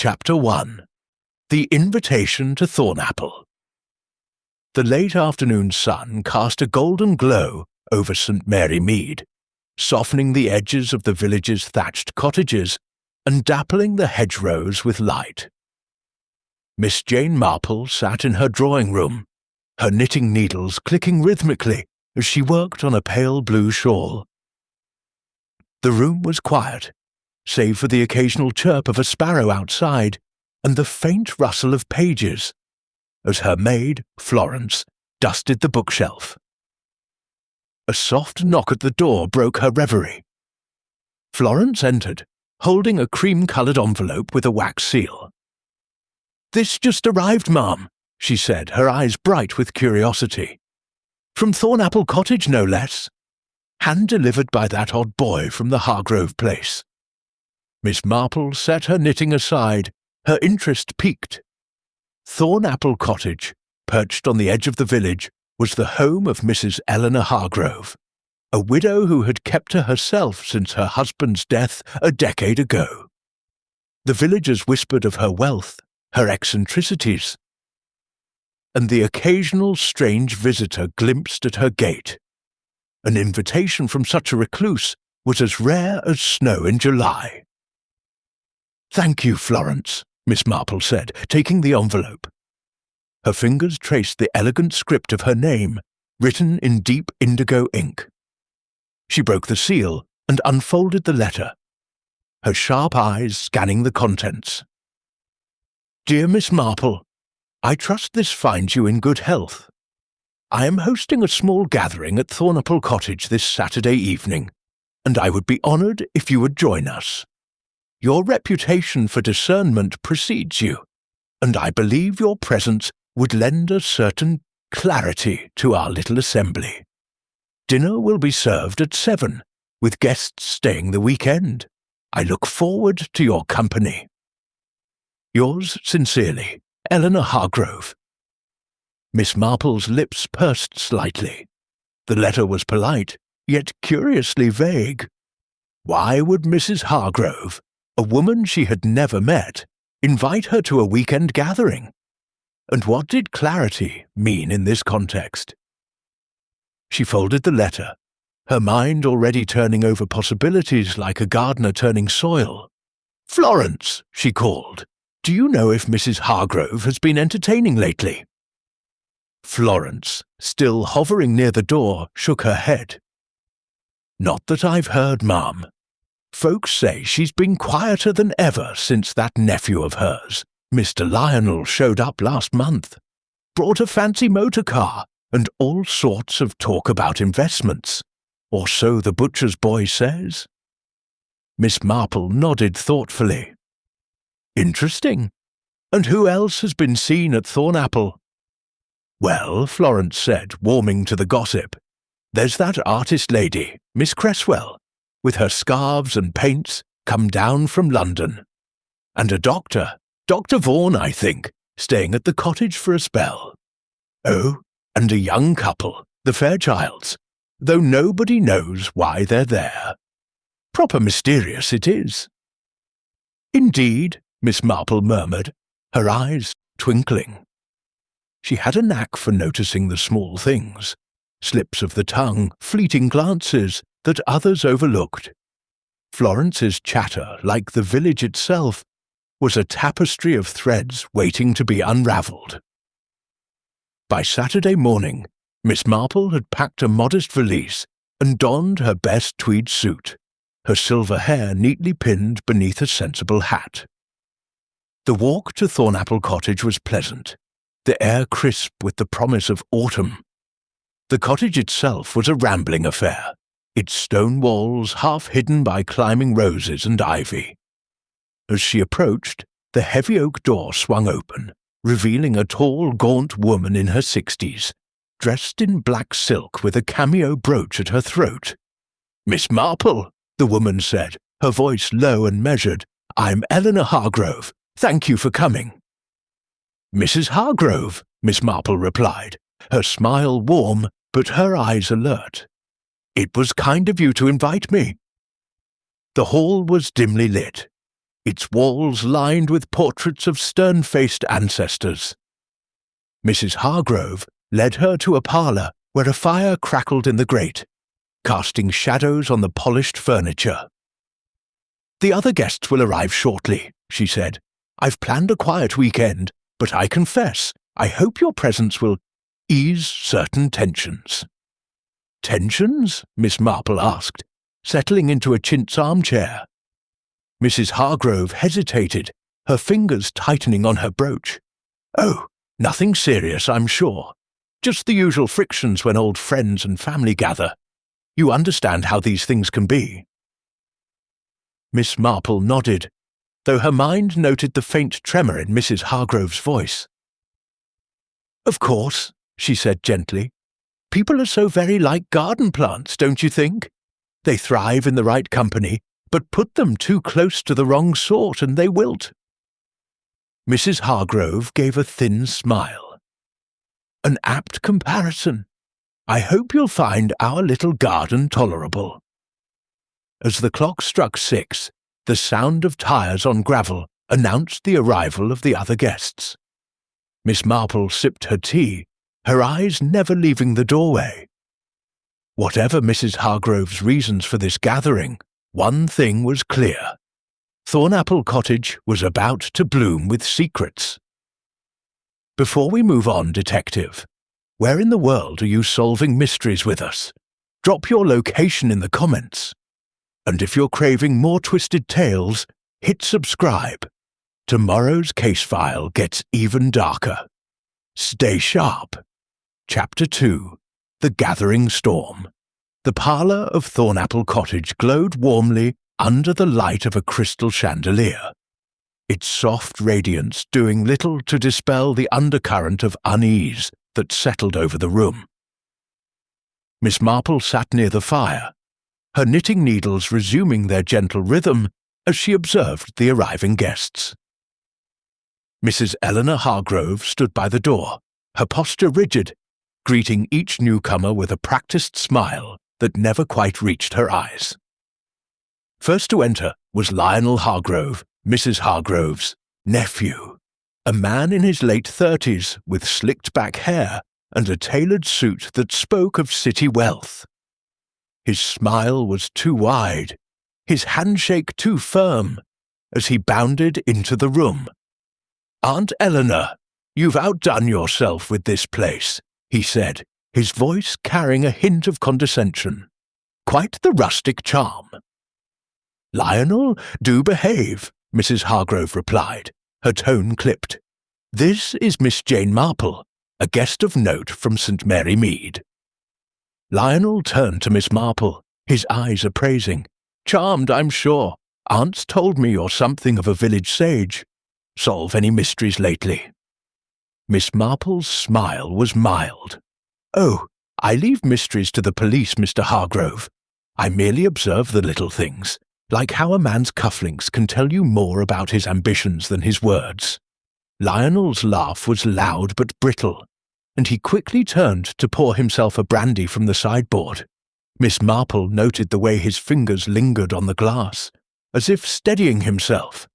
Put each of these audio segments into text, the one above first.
Chapter 1. The Invitation to Thornapple. The late afternoon sun cast a golden glow over St. Mary Mead, softening the edges of the village's thatched cottages and dappling the hedgerows with light. Miss Jane Marple sat in her drawing-room, her knitting needles clicking rhythmically as she worked on a pale blue shawl. The room was quiet, save for the occasional chirp of a sparrow outside and the faint rustle of pages, as her maid, Florence, dusted the bookshelf. A soft knock at the door broke her reverie. Florence entered, holding a cream-coloured envelope with a wax seal. "This just arrived, ma'am," she said, her eyes bright with curiosity. "From Thornapple Cottage, no less. Hand-delivered by that odd boy from the Hargrove place." Miss Marple set her knitting aside, her interest piqued. Thornapple Cottage, perched on the edge of the village, was the home of Mrs. Eleanor Hargrove, a widow who had kept to herself since her husband's death a decade ago. The villagers whispered of her wealth, her eccentricities, and the occasional strange visitor glimpsed at her gate. An invitation from such a recluse was as rare as snow in July. "Thank you, Florence," Miss Marple said, taking the envelope. Her fingers traced the elegant script of her name, written in deep indigo ink. She broke the seal and unfolded the letter, her sharp eyes scanning the contents. "Dear Miss Marple, I trust this finds you in good health. I am hosting a small gathering at Thornapple Cottage this Saturday evening, and I would be honoured if you would join us. Your reputation for discernment precedes you, and I believe your presence would lend a certain clarity to our little assembly. Dinner will be served at 7, with guests staying the weekend. I look forward to your company. Yours sincerely, Eleanor Hargrove." Miss Marple's lips pursed slightly. The letter was polite, yet curiously vague. Why would Mrs. Hargrove, a woman she had never met, invite her to a weekend gathering? And what did clarity mean in this context? She folded the letter, her mind already turning over possibilities like a gardener turning soil. "Florence," she called, "do you know if Mrs. Hargrove has been entertaining lately?" Florence, still hovering near the door, shook her head. "Not that I've heard, ma'am. Folks say she's been quieter than ever since that nephew of hers, Mr. Lionel, showed up last month. Brought a fancy motor car and all sorts of talk about investments, or so the butcher's boy says." Miss Marple nodded thoughtfully. "Interesting. And who else has been seen at Thornapple?" "Well," Florence said, warming to the gossip, "there's that artist lady, Miss Cresswell, with her scarves and paints, come down from London. And a doctor, Dr. Vaughan, I think, staying at the cottage for a spell. Oh, and a young couple, the Fairchilds, though nobody knows why they're there. Proper mysterious it is." "Indeed," Miss Marple murmured, her eyes twinkling. She had a knack for noticing the small things, slips of the tongue, fleeting glances that others overlooked. Florence's chatter, like the village itself, was a tapestry of threads waiting to be unravelled. By Saturday morning, Miss Marple had packed a modest valise and donned her best tweed suit, her silver hair neatly pinned beneath a sensible hat. The walk to Thornapple Cottage was pleasant, the air crisp with the promise of autumn. The cottage itself was a rambling affair, its stone walls half hidden by climbing roses and ivy. As she approached, the heavy oak door swung open, revealing a tall, gaunt woman in her 60s, dressed in black silk with a cameo brooch at her throat. "Miss Marple," the woman said, her voice low and measured, "I'm Eleanor Hargrove. Thank you for coming." "Mrs. Hargrove," Miss Marple replied, her smile warm but her eyes alert. "It was kind of you to invite me." The hall was dimly lit. its walls lined with portraits of stern-faced ancestors. Mrs. Hargrove led her to a parlour where a fire crackled in the grate, casting shadows on the polished furniture. "The other guests will arrive shortly," she said. "I've planned a quiet weekend, but I confess, I hope your presence will ease certain tensions." "Tensions?" Miss Marple asked, settling into a chintz armchair. Mrs. Hargrove hesitated, her fingers tightening on her brooch. "Oh, nothing serious, I'm sure. Just the usual frictions when old friends and family gather. You understand how these things can be." Miss Marple nodded, though her mind noted the faint tremor in Mrs. Hargrove's voice. "Of course," she said gently. "People are so very like garden plants, don't you think? They thrive in the right company, but put them too close to the wrong sort and they wilt." Mrs. Hargrove gave a thin smile. "An apt comparison. I hope you'll find our little garden tolerable." As the clock struck 6, the sound of tyres on gravel announced the arrival of the other guests. Miss Marple sipped her tea, her eyes never leaving the doorway. Whatever Mrs. Hargrove's reasons for this gathering, one thing was clear. Thornapple Cottage was about to bloom with secrets. Before we move on, Detective, where in the world are you solving mysteries with us? Drop your location in the comments. And if you're craving more twisted tales, hit subscribe. Tomorrow's case file gets even darker. Stay sharp. Chapter 2. The Gathering Storm. The parlour of Thornapple Cottage glowed warmly under the light of a crystal chandelier, its soft radiance doing little to dispel the undercurrent of unease that settled over the room. Miss Marple sat near the fire, her knitting needles resuming their gentle rhythm as she observed the arriving guests. Mrs. Eleanor Hargrove stood by the door, her posture rigid, greeting each newcomer with a practised smile that never quite reached her eyes. First to enter was Lionel Hargrove, Mrs. Hargrove's nephew, a man in his late 30s with slicked-back hair and a tailored suit that spoke of city wealth. His smile was too wide, his handshake too firm, as he bounded into the room. "Aunt Eleanor, you've outdone yourself with this place," he said, his voice carrying a hint of condescension. "Quite the rustic charm." "Lionel, do behave," Mrs. Hargrove replied, her tone clipped. "This is Miss Jane Marple, a guest of note from St. Mary Mead." Lionel turned to Miss Marple, his eyes appraising. "Charmed, I'm sure. Aunt's told me you're something of a village sage. Solve any mysteries lately?" Miss Marple's smile was mild. "Oh, I leave mysteries to the police, Mr. Hargrove. I merely observe the little things, like how a man's cufflinks can tell you more about his ambitions than his words." Lionel's laugh was loud but brittle, and he quickly turned to pour himself a brandy from the sideboard. Miss Marple noted the way his fingers lingered on the glass, as if steadying himself.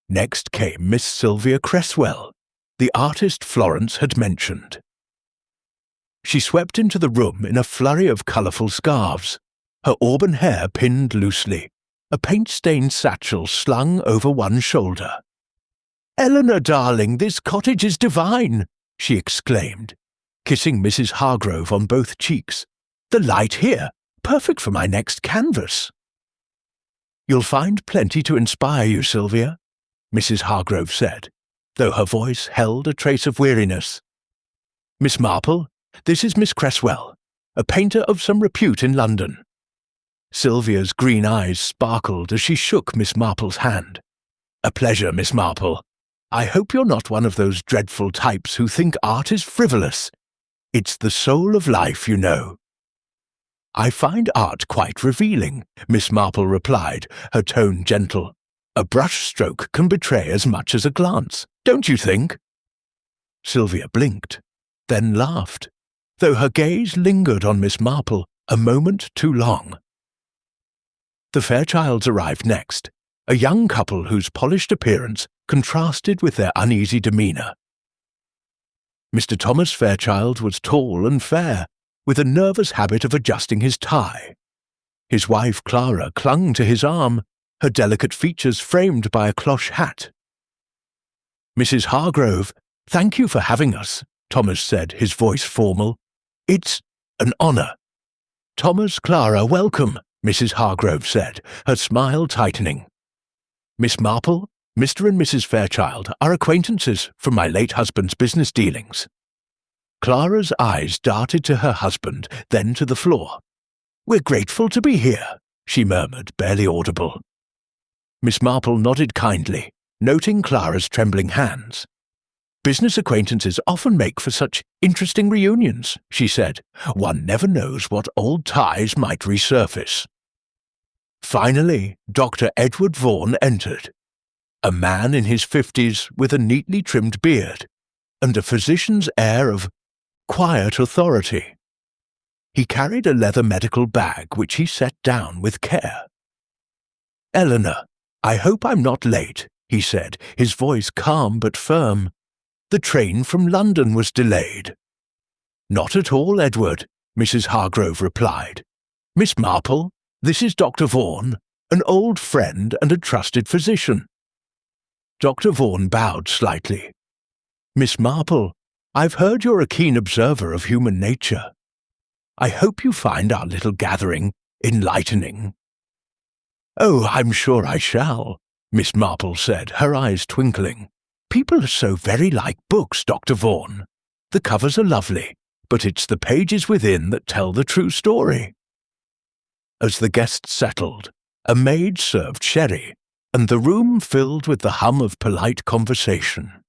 Next came Miss Sylvia Cresswell, the artist Florence had mentioned. She swept into the room in a flurry of colourful scarves, her auburn hair pinned loosely, a paint-stained satchel slung over one shoulder. "Eleanor, darling, this cottage is divine," she exclaimed, kissing Mrs. Hargrove on both cheeks. "The light here, perfect for my next canvas." "You'll find plenty to inspire you, Sylvia," Mrs. Hargrove said, though her voice held a trace of weariness. "Miss Marple, this is Miss Cresswell, a painter of some repute in London." Sylvia's green eyes sparkled as she shook Miss Marple's hand. "A pleasure, Miss Marple. I hope you're not one of those dreadful types who think art is frivolous. It's the soul of life, you know." "I find art quite revealing," Miss Marple replied, her tone gentle. "A brushstroke can betray as much as a glance, don't you think?" Sylvia blinked, then laughed, though her gaze lingered on Miss Marple a moment too long. The Fairchilds arrived next, a young couple whose polished appearance contrasted with their uneasy demeanour. Mr. Thomas Fairchild was tall and fair, with a nervous habit of adjusting his tie. His wife Clara clung to his arm, her delicate features framed by a cloche hat. "Mrs. Hargrove, thank you for having us," Thomas said, his voice formal. "It's an honour." "Thomas, Clara, welcome," Mrs. Hargrove said, her smile tightening. "Miss Marple, Mr. and Mrs. Fairchild are acquaintances from my late husband's business dealings." Clara's eyes darted to her husband, then to the floor. "We're grateful to be here," she murmured, barely audible. Miss Marple nodded kindly, noting Clara's trembling hands. "Business acquaintances often make for such interesting reunions," she said. "One never knows what old ties might resurface." Finally, Dr. Edward Vaughan entered, a man in his 50s with a neatly trimmed beard and a physician's air of quiet authority. He carried a leather medical bag which he set down with care. "Eleanor, I hope I'm not late," he said, his voice calm but firm. "The train from London was delayed." "Not at all, Edward," Mrs. Hargrove replied. "Miss Marple, this is Dr. Vaughan, an old friend and a trusted physician." Dr. Vaughan bowed slightly. "Miss Marple, I've heard you're a keen observer of human nature. I hope you find our little gathering enlightening." "Oh, I'm sure I shall," Miss Marple said, her eyes twinkling. "People are so very like books, Dr. Vaughan. The covers are lovely, but it's the pages within that tell the true story." As the guests settled, a maid served sherry, and the room filled with the hum of polite conversation.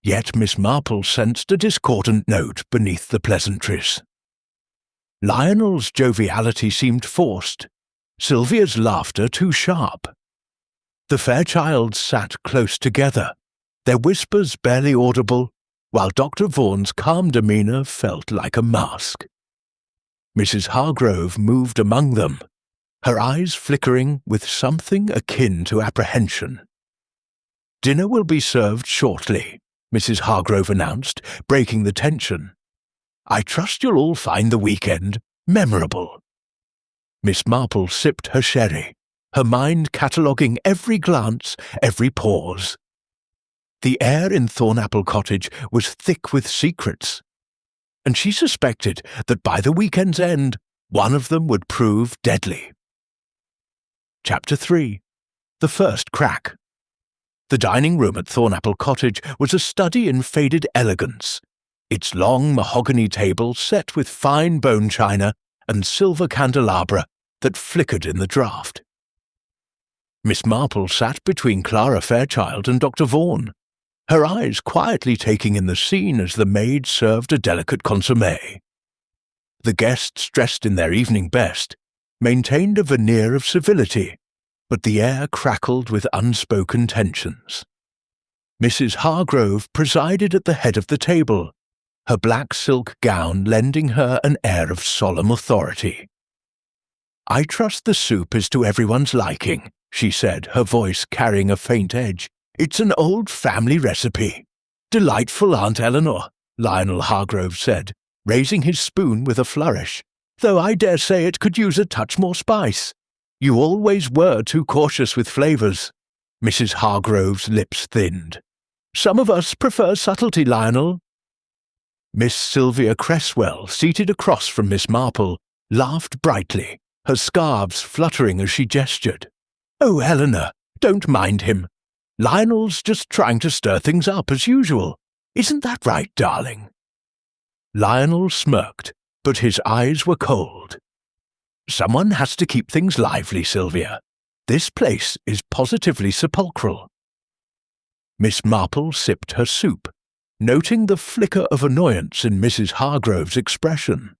Yet Miss Marple sensed a discordant note beneath the pleasantries. Lionel's joviality seemed forced, Sylvia's laughter too sharp. The Fairchilds sat close together, their whispers barely audible, while Dr. Vaughan's calm demeanour felt like a mask. Mrs. Hargrove moved among them, her eyes flickering with something akin to apprehension. "Dinner will be served shortly," Mrs. Hargrove announced, breaking the tension. "I trust you'll all find the weekend memorable." Miss Marple sipped her sherry, her mind cataloguing every glance, every pause. The air in Thornapple Cottage was thick with secrets, and she suspected that by the weekend's end, one of them would prove deadly. Chapter 3. The First Crack. The dining room at Thornapple Cottage was a study in faded elegance, its long mahogany table set with fine bone china and silver candelabra that flickered in the draught. Miss Marple sat between Clara Fairchild and Dr. Vaughan, her eyes quietly taking in the scene as the maid served a delicate consommé. The guests, dressed in their evening best, maintained a veneer of civility, but the air crackled with unspoken tensions. Mrs. Hargrove presided at the head of the table, her black silk gown lending her an air of solemn authority. "I trust the soup is to everyone's liking," she said, her voice carrying a faint edge. "It's an old family recipe." "Delightful, Aunt Eleanor," Lionel Hargrove said, raising his spoon with a flourish, "though I dare say it could use a touch more spice. You always were too cautious with flavours." Mrs. Hargrove's lips thinned. "Some of us prefer subtlety, Lionel." Miss Sylvia Cresswell, seated across from Miss Marple, laughed brightly, her scarves fluttering as she gestured. "Oh, Eleanor, don't mind him. Lionel's just trying to stir things up as usual. Isn't that right, darling?" Lionel smirked, but his eyes were cold. "Someone has to keep things lively, Sylvia. This place is positively sepulchral." Miss Marple sipped her soup, noting the flicker of annoyance in Mrs. Hargrove's expression.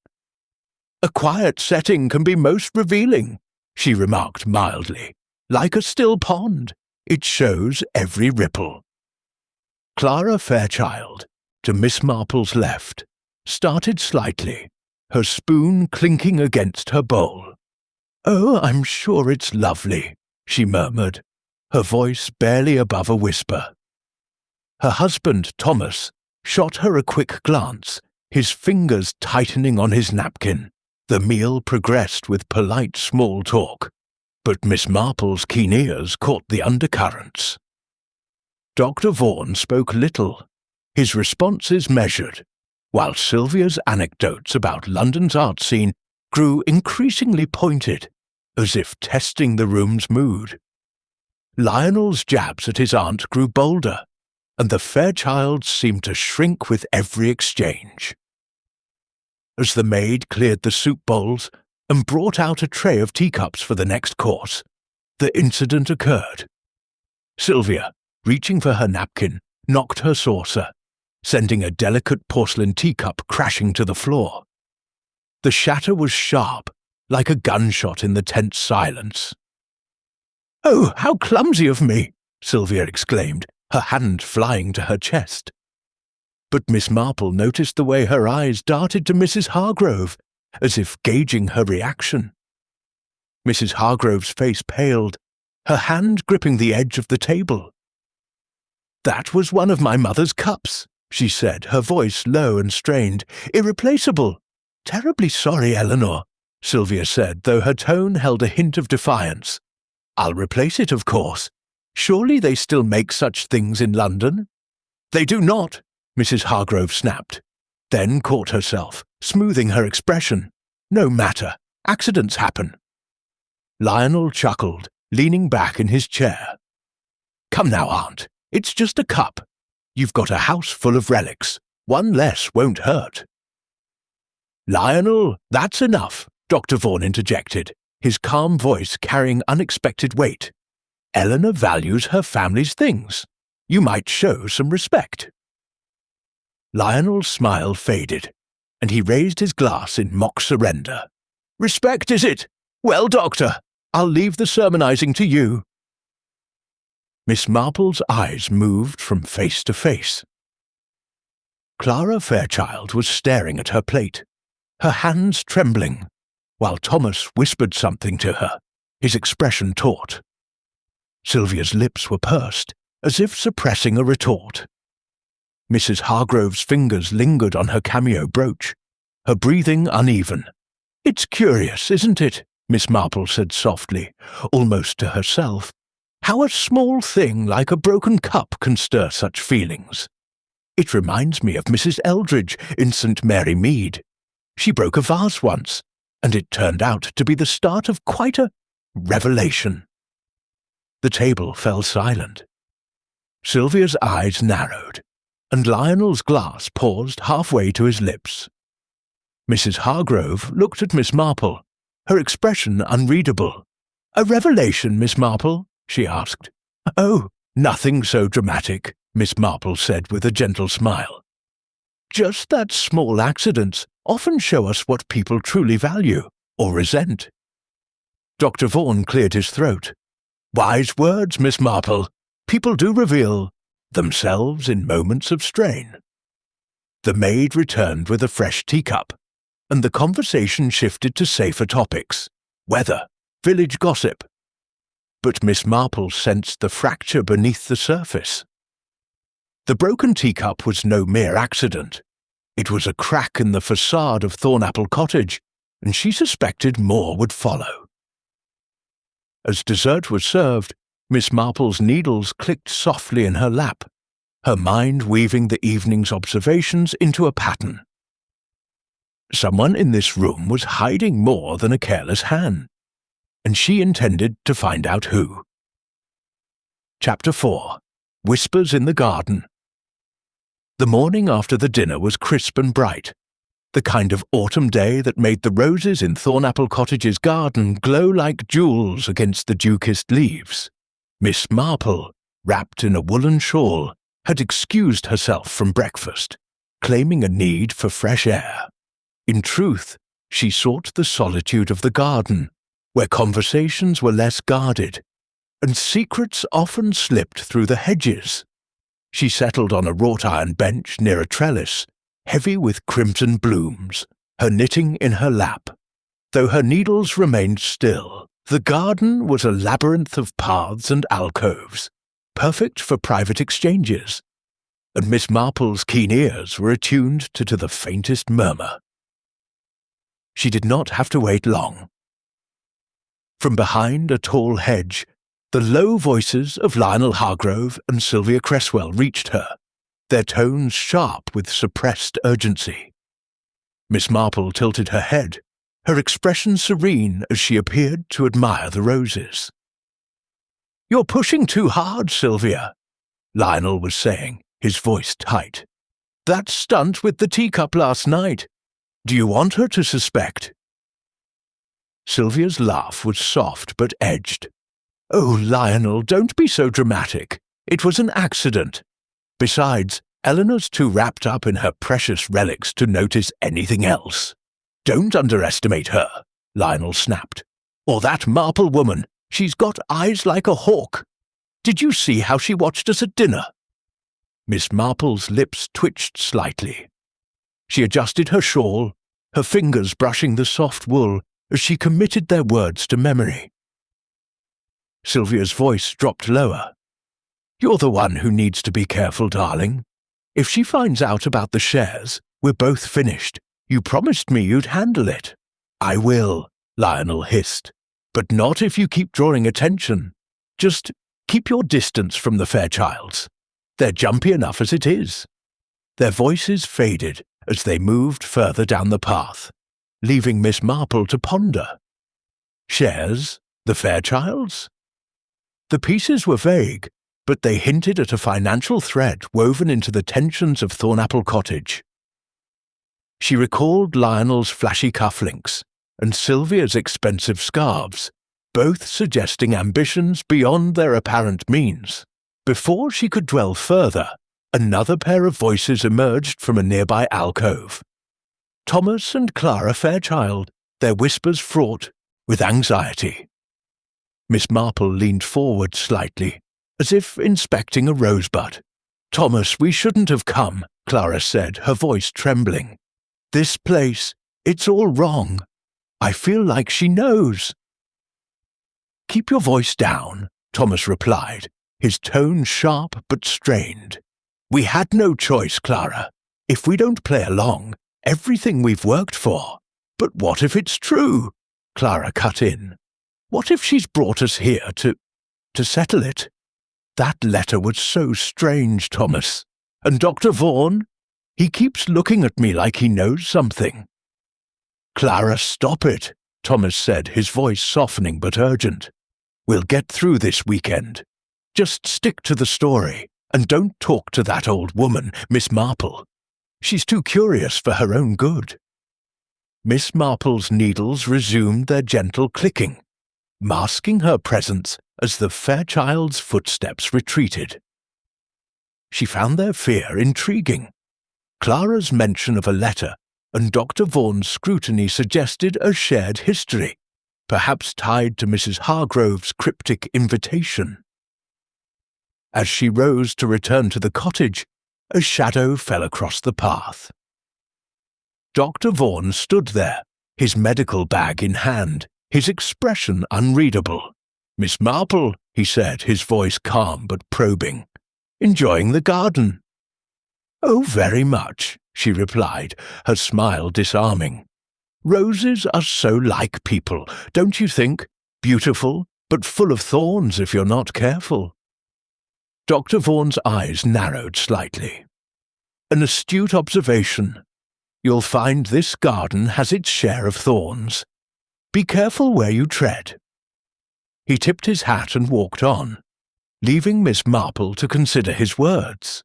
"A quiet setting can be most revealing," she remarked mildly. "Like a still pond, it shows every ripple." Clara Fairchild, to Miss Marple's left, started slightly, her spoon clinking against her bowl. "Oh, I'm sure it's lovely," she murmured, her voice barely above a whisper. Her husband, Thomas, shot her a quick glance, his fingers tightening on his napkin. The meal progressed with polite small talk, but Miss Marple's keen ears caught the undercurrents. Dr. Vaughan spoke little, his responses measured, while Sylvia's anecdotes about London's art scene grew increasingly pointed, as if testing the room's mood. Lionel's jabs at his aunt grew bolder, and the Fairchilds seemed to shrink with every exchange. As the maid cleared the soup bowls and brought out a tray of teacups for the next course, the incident occurred. Sylvia, reaching for her napkin, knocked her saucer, sending a delicate porcelain teacup crashing to the floor. The shatter was sharp, like a gunshot in the tense silence. "Oh, how clumsy of me!" Sylvia exclaimed, her hand flying to her chest. But Miss Marple noticed the way her eyes darted to Mrs. Hargrove, as if gauging her reaction. Mrs. Hargrove's face paled, her hand gripping the edge of the table. "That was one of my mother's cups," she said, her voice low and strained. "Irreplaceable." "Terribly sorry, Eleanor," Sylvia said, though her tone held a hint of defiance. "I'll replace it, of course. Surely they still make such things in London?" "They do not," Mrs. Hargrove snapped, then caught herself, smoothing her expression. "No matter. Accidents happen." Lionel chuckled, leaning back in his chair. "Come now, Aunt. It's just a cup. You've got a house full of relics. One less won't hurt." "Lionel, that's enough," Dr. Vaughan interjected, his calm voice carrying unexpected weight. "Eleanor values her family's things. You might show some respect." Lionel's smile faded, and he raised his glass in mock surrender. "Respect, is it? Well, Doctor, I'll leave the sermonizing to you." Miss Marple's eyes moved from face to face. Clara Fairchild was staring at her plate, her hands trembling, while Thomas whispered something to her, his expression taut. Sylvia's lips were pursed, as if suppressing a retort. Mrs. Hargrove's fingers lingered on her cameo brooch, her breathing uneven. "It's curious, isn't it?" Miss Marple said softly, almost to herself, "how a small thing like a broken cup can stir such feelings. It reminds me of Mrs. Eldridge in St. Mary Mead. She broke a vase once, and it turned out to be the start of quite a revelation." The table fell silent. Sylvia's eyes narrowed, and Lionel's glass paused halfway to his lips. Mrs. Hargrove looked at Miss Marple, her expression unreadable. "A revelation, Miss Marple?" she asked. "Oh, nothing so dramatic," Miss Marple said with a gentle smile. "Just that small accidents often show us what people truly value or resent." Dr. Vaughan cleared his throat. "Wise words, Miss Marple. People do reveal themselves in moments of strain." The maid returned with a fresh teacup, and the conversation shifted to safer topics: weather, village gossip. But Miss Marple sensed the fracture beneath the surface. The broken teacup was no mere accident. It was a crack in the facade of Thornapple Cottage, and she suspected more would follow. As dessert was served, Miss Marple's needles clicked softly in her lap, her mind weaving the evening's observations into a pattern. Someone in this room was hiding more than a careless hand, and she intended to find out who. Chapter 4. Whispers in the Garden. The morning after the dinner was crisp and bright, the kind of autumn day that made the roses in Thornapple Cottage's garden glow like jewels against the dew-kissed leaves. Miss Marple, wrapped in a woolen shawl, had excused herself from breakfast, claiming a need for fresh air. In truth, she sought the solitude of the garden, where conversations were less guarded, and secrets often slipped through the hedges. She settled on a wrought-iron bench near a trellis, heavy with crimson blooms, her knitting in her lap, though her needles remained still, The garden was a labyrinth of paths and alcoves, perfect for private exchanges, and Miss Marple's keen ears were attuned to the faintest murmur. She did not have to wait long. From behind a tall hedge, the low voices of Lionel Hargrove and Sylvia Cresswell reached her, their tones sharp with suppressed urgency. Miss Marple tilted her head, her expression serene as she appeared to admire the roses. "You're pushing too hard, Sylvia," Lionel was saying, his voice tight. "That stunt with the teacup last night. Do you want her to suspect?" Sylvia's laugh was soft but edged. "Oh, Lionel, don't be so dramatic. It was an accident. Besides, Eleanor's too wrapped up in her precious relics to notice anything else. Don't underestimate her," Lionel snapped. "Or that Marple woman. She's got eyes like a hawk. Did you see how she watched us at dinner?" Miss Marple's lips twitched slightly. She adjusted her shawl, her fingers brushing the soft wool as she committed their words to memory. Sylvia's voice dropped lower. "You're the one who needs to be careful, darling. If she finds out about the shares, we're both finished. You promised me you'd handle it." "I will," Lionel hissed. "But not if you keep drawing attention. Just keep your distance from the Fairchilds. They're jumpy enough as it is." Their voices faded as they moved further down the path, leaving Miss Marple to ponder. Shares? The Fairchilds? The pieces were vague, but they hinted at a financial thread woven into the tensions of Thornapple Cottage. She recalled Lionel's flashy cufflinks and Sylvia's expensive scarves, both suggesting ambitions beyond their apparent means. Before she could dwell further, another pair of voices emerged from a nearby alcove. Thomas and Clara Fairchild, their whispers fraught with anxiety. Miss Marple leaned forward slightly, as if inspecting a rosebud. "Thomas, we shouldn't have come," Clara said, her voice trembling. "This place, it's all wrong. I feel like she knows." "Keep your voice down," Thomas replied, his tone sharp but strained. "We had no choice, Clara. If we don't play along, everything we've worked for." "But what if it's true?" Clara cut in. "What if she's brought us here to settle it? That letter was so strange, Thomas. And Dr. Vaughan? He keeps looking at me like he knows something." "Clara, stop it," Thomas said, his voice softening but urgent. "We'll get through this weekend. Just stick to the story, and don't talk to that old woman, Miss Marple. She's too curious for her own good." Miss Marple's needles resumed their gentle clicking, masking her presence as the Fairchild's footsteps retreated. She found their fear intriguing. Clara's mention of a letter and Dr. Vaughan's scrutiny suggested a shared history, perhaps tied to Mrs. Hargrove's cryptic invitation. As she rose to return to the cottage, a shadow fell across the path. Dr. Vaughan stood there, his medical bag in hand, his expression unreadable. "Miss Marple," he said, his voice calm but probing. "Enjoying the garden?" "Oh, very much," she replied, her smile disarming. "Roses are so like people, don't you think? Beautiful, but full of thorns if you're not careful." Dr. Vaughan's eyes narrowed slightly. "An astute observation. You'll find this garden has its share of thorns. Be careful where you tread." He tipped his hat and walked on, leaving Miss Marple to consider his words.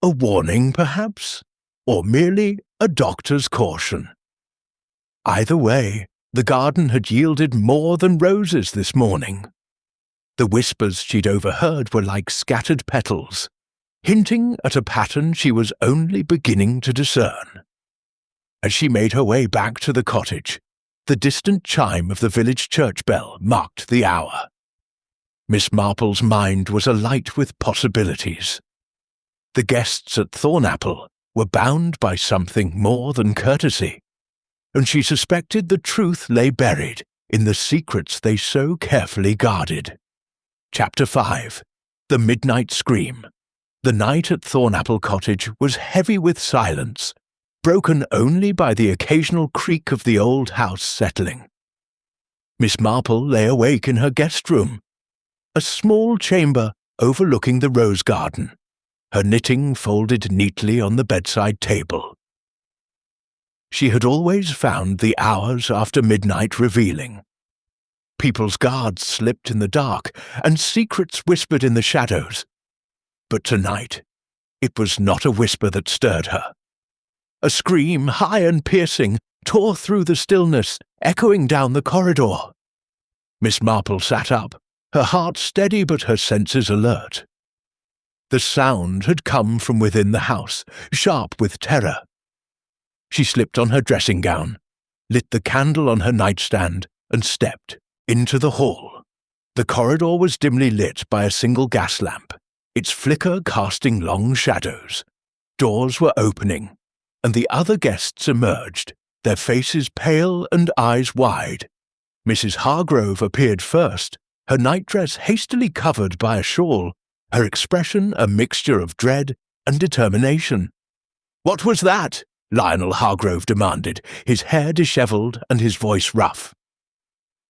A warning, perhaps? Or merely a doctor's caution? Either way, the garden had yielded more than roses this morning. The whispers she'd overheard were like scattered petals, hinting at a pattern she was only beginning to discern. As she made her way back to the cottage, the distant chime of the village church bell marked the hour. Miss Marple's mind was alight with possibilities. The guests at Thornapple were bound by something more than courtesy, and she suspected the truth lay buried in the secrets they so carefully guarded. Chapter 5. The Midnight Scream. The night at Thornapple Cottage was heavy with silence, broken only by the occasional creak of the old house settling. Miss Marple lay awake in her guest room, a small chamber overlooking the rose garden, her knitting folded neatly on the bedside table. She had always found the hours after midnight revealing. People's guards slipped in the dark, and secrets whispered in the shadows. But tonight, it was not a whisper that stirred her. A scream, high and piercing, tore through the stillness, echoing down the corridor. Miss Marple sat up, her heart steady but her senses alert. The sound had come from within the house, sharp with terror. She slipped on her dressing gown, lit the candle on her nightstand, and stepped into the hall. The corridor was dimly lit by a single gas lamp, its flicker casting long shadows. Doors were opening, and the other guests emerged, their faces pale and eyes wide. Mrs. Hargrove appeared first, her nightdress hastily covered by a shawl, her expression a mixture of dread and determination. "What was that?" Lionel Hargrove demanded, his hair dishevelled and his voice rough.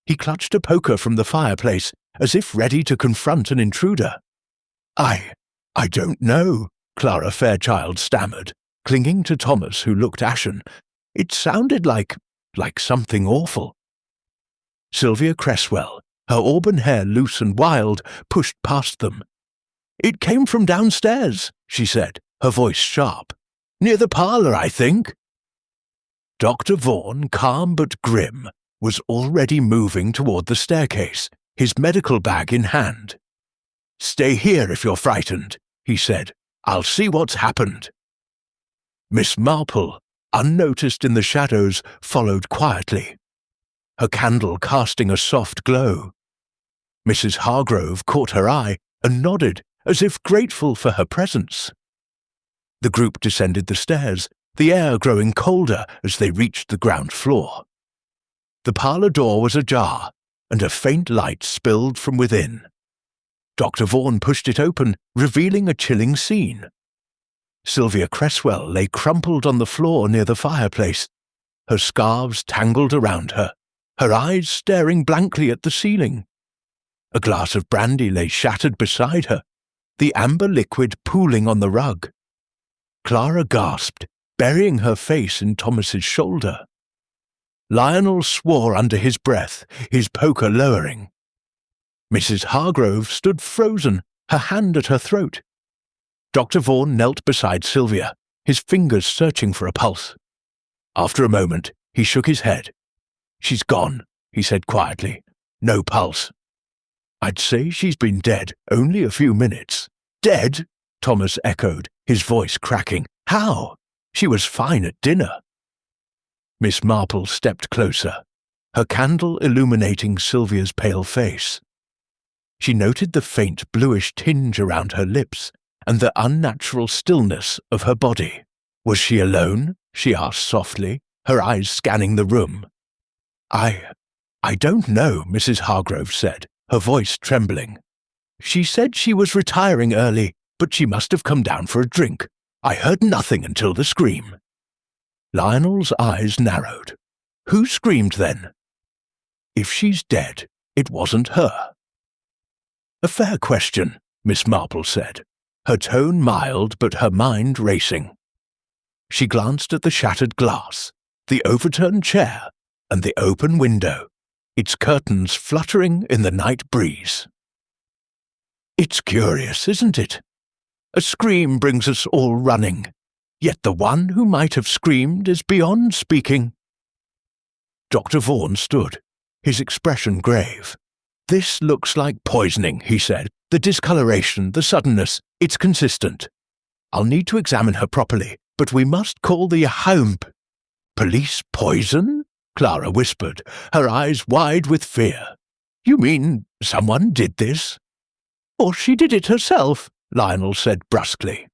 He clutched a poker from the fireplace, as if ready to confront an intruder. I don't know," Clara Fairchild stammered, clinging to Thomas, who looked ashen. "It sounded like something awful." Sylvia Cresswell, her auburn hair loose and wild, pushed past them. "It came from downstairs," she said, her voice sharp. "Near the parlour, I think." Dr. Vaughan, calm but grim, was already moving toward the staircase, his medical bag in hand. "Stay here if you're frightened," he said. "I'll see what's happened." Miss Marple, unnoticed in the shadows, followed quietly, her candle casting a soft glow. Mrs. Hargrove caught her eye and nodded, as if grateful for her presence. The group descended the stairs, the air growing colder as they reached the ground floor. The parlour door was ajar, and a faint light spilled from within. Dr. Vaughan pushed it open, revealing a chilling scene. Sylvia Cresswell lay crumpled on the floor near the fireplace, her scarves tangled around her, her eyes staring blankly at the ceiling. A glass of brandy lay shattered beside her, the amber liquid pooling on the rug. Clara gasped, burying her face in Thomas's shoulder. Lionel swore under his breath, his poker lowering. Mrs. Hargrove stood frozen, her hand at her throat. Dr. Vaughan knelt beside Sylvia, his fingers searching for a pulse. After a moment, he shook his head. "She's gone," he said quietly. "No pulse." "I'd say she's been dead only a few minutes." "Dead?" Thomas echoed, his voice cracking. "How? She was fine at dinner." Miss Marple stepped closer, her candle illuminating Sylvia's pale face. She noted the faint bluish tinge around her lips and the unnatural stillness of her body. "Was she alone?" she asked softly, her eyes scanning the room. I don't know," Mrs. Hargrove said, her voice trembling. "She said she was retiring early, but she must have come down for a drink. I heard nothing until the scream." Lionel's eyes narrowed. "Who screamed then?" "If she's dead, it wasn't her." "A fair question," Miss Marple said, her tone mild but her mind racing. She glanced at the shattered glass, the overturned chair, and the open window, its curtains fluttering in the night breeze. "It's curious, isn't it? A scream brings us all running, yet the one who might have screamed is beyond speaking." Dr. Vaughan stood, his expression grave. "This looks like poisoning," he said. "The discoloration, the suddenness, it's consistent. I'll need to examine her properly, but we must call the HOMP." "Police poison?" Clara whispered, her eyes wide with fear. "You mean someone did this?" "Or she did it herself," Lionel said brusquely.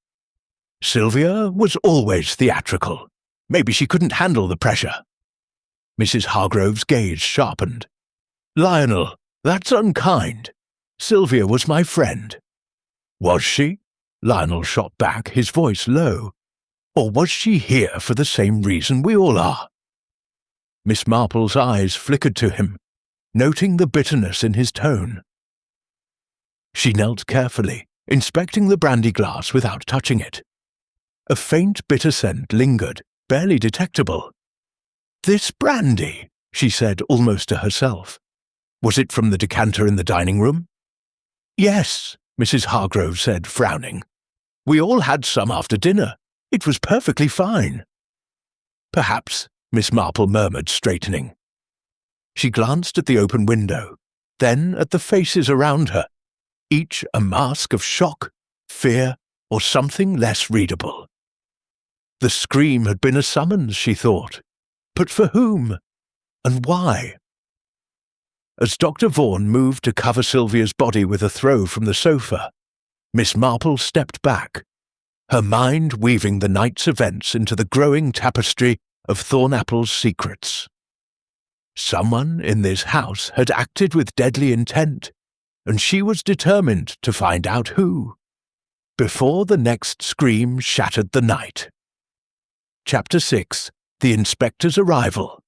"Sylvia was always theatrical. Maybe she couldn't handle the pressure." Mrs. Hargrove's gaze sharpened. Lionel, that's unkind. Sylvia was my friend. Was she? Lionel shot back, his voice low. Or was she here for the same reason we all are? Miss Marple's eyes flickered to him, noting the bitterness in his tone. She knelt carefully, inspecting the brandy glass without touching it. A faint bitter scent lingered, barely detectable. This brandy, she said almost to herself. Was it from the decanter in the dining room? Yes, Mrs. Hargrove said, frowning. We all had some after dinner. It was perfectly fine. Perhaps, Miss Marple murmured, straightening. She glanced at the open window, then at the faces around her, each a mask of shock, fear, or something less readable. The scream had been a summons, she thought. But for whom? And why? As Dr. Vaughan moved to cover Sylvia's body with a throw from the sofa, Miss Marple stepped back, her mind weaving the night's events into the growing tapestry of Thornapple's secrets. Someone in this house had acted with deadly intent, and she was determined to find out who, before the next scream shattered the night. Chapter 6. The Inspector's Arrival.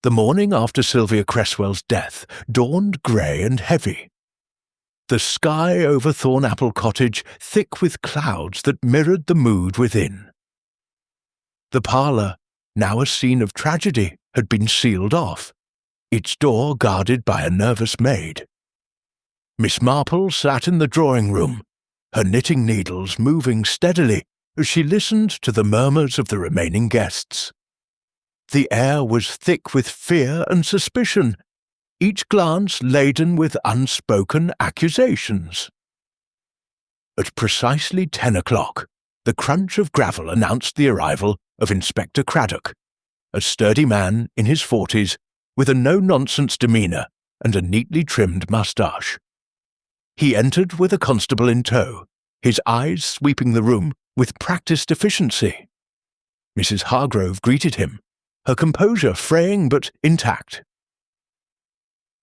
The morning after Sylvia Cresswell's death dawned grey and heavy. The sky over Thornapple Cottage thick with clouds that mirrored the mood within. The parlour, now a scene of tragedy, had been sealed off, its door guarded by a nervous maid. Miss Marple sat in the drawing-room, her knitting needles moving steadily as she listened to the murmurs of the remaining guests. The air was thick with fear and suspicion, each glance laden with unspoken accusations. At precisely 10 o'clock, the crunch of gravel announced the arrival of Inspector Craddock, a sturdy man in his 40s with a no-nonsense demeanour and a neatly trimmed moustache. He entered with a constable in tow, his eyes sweeping the room with practised efficiency. Mrs. Hargrove greeted him, her composure fraying but intact.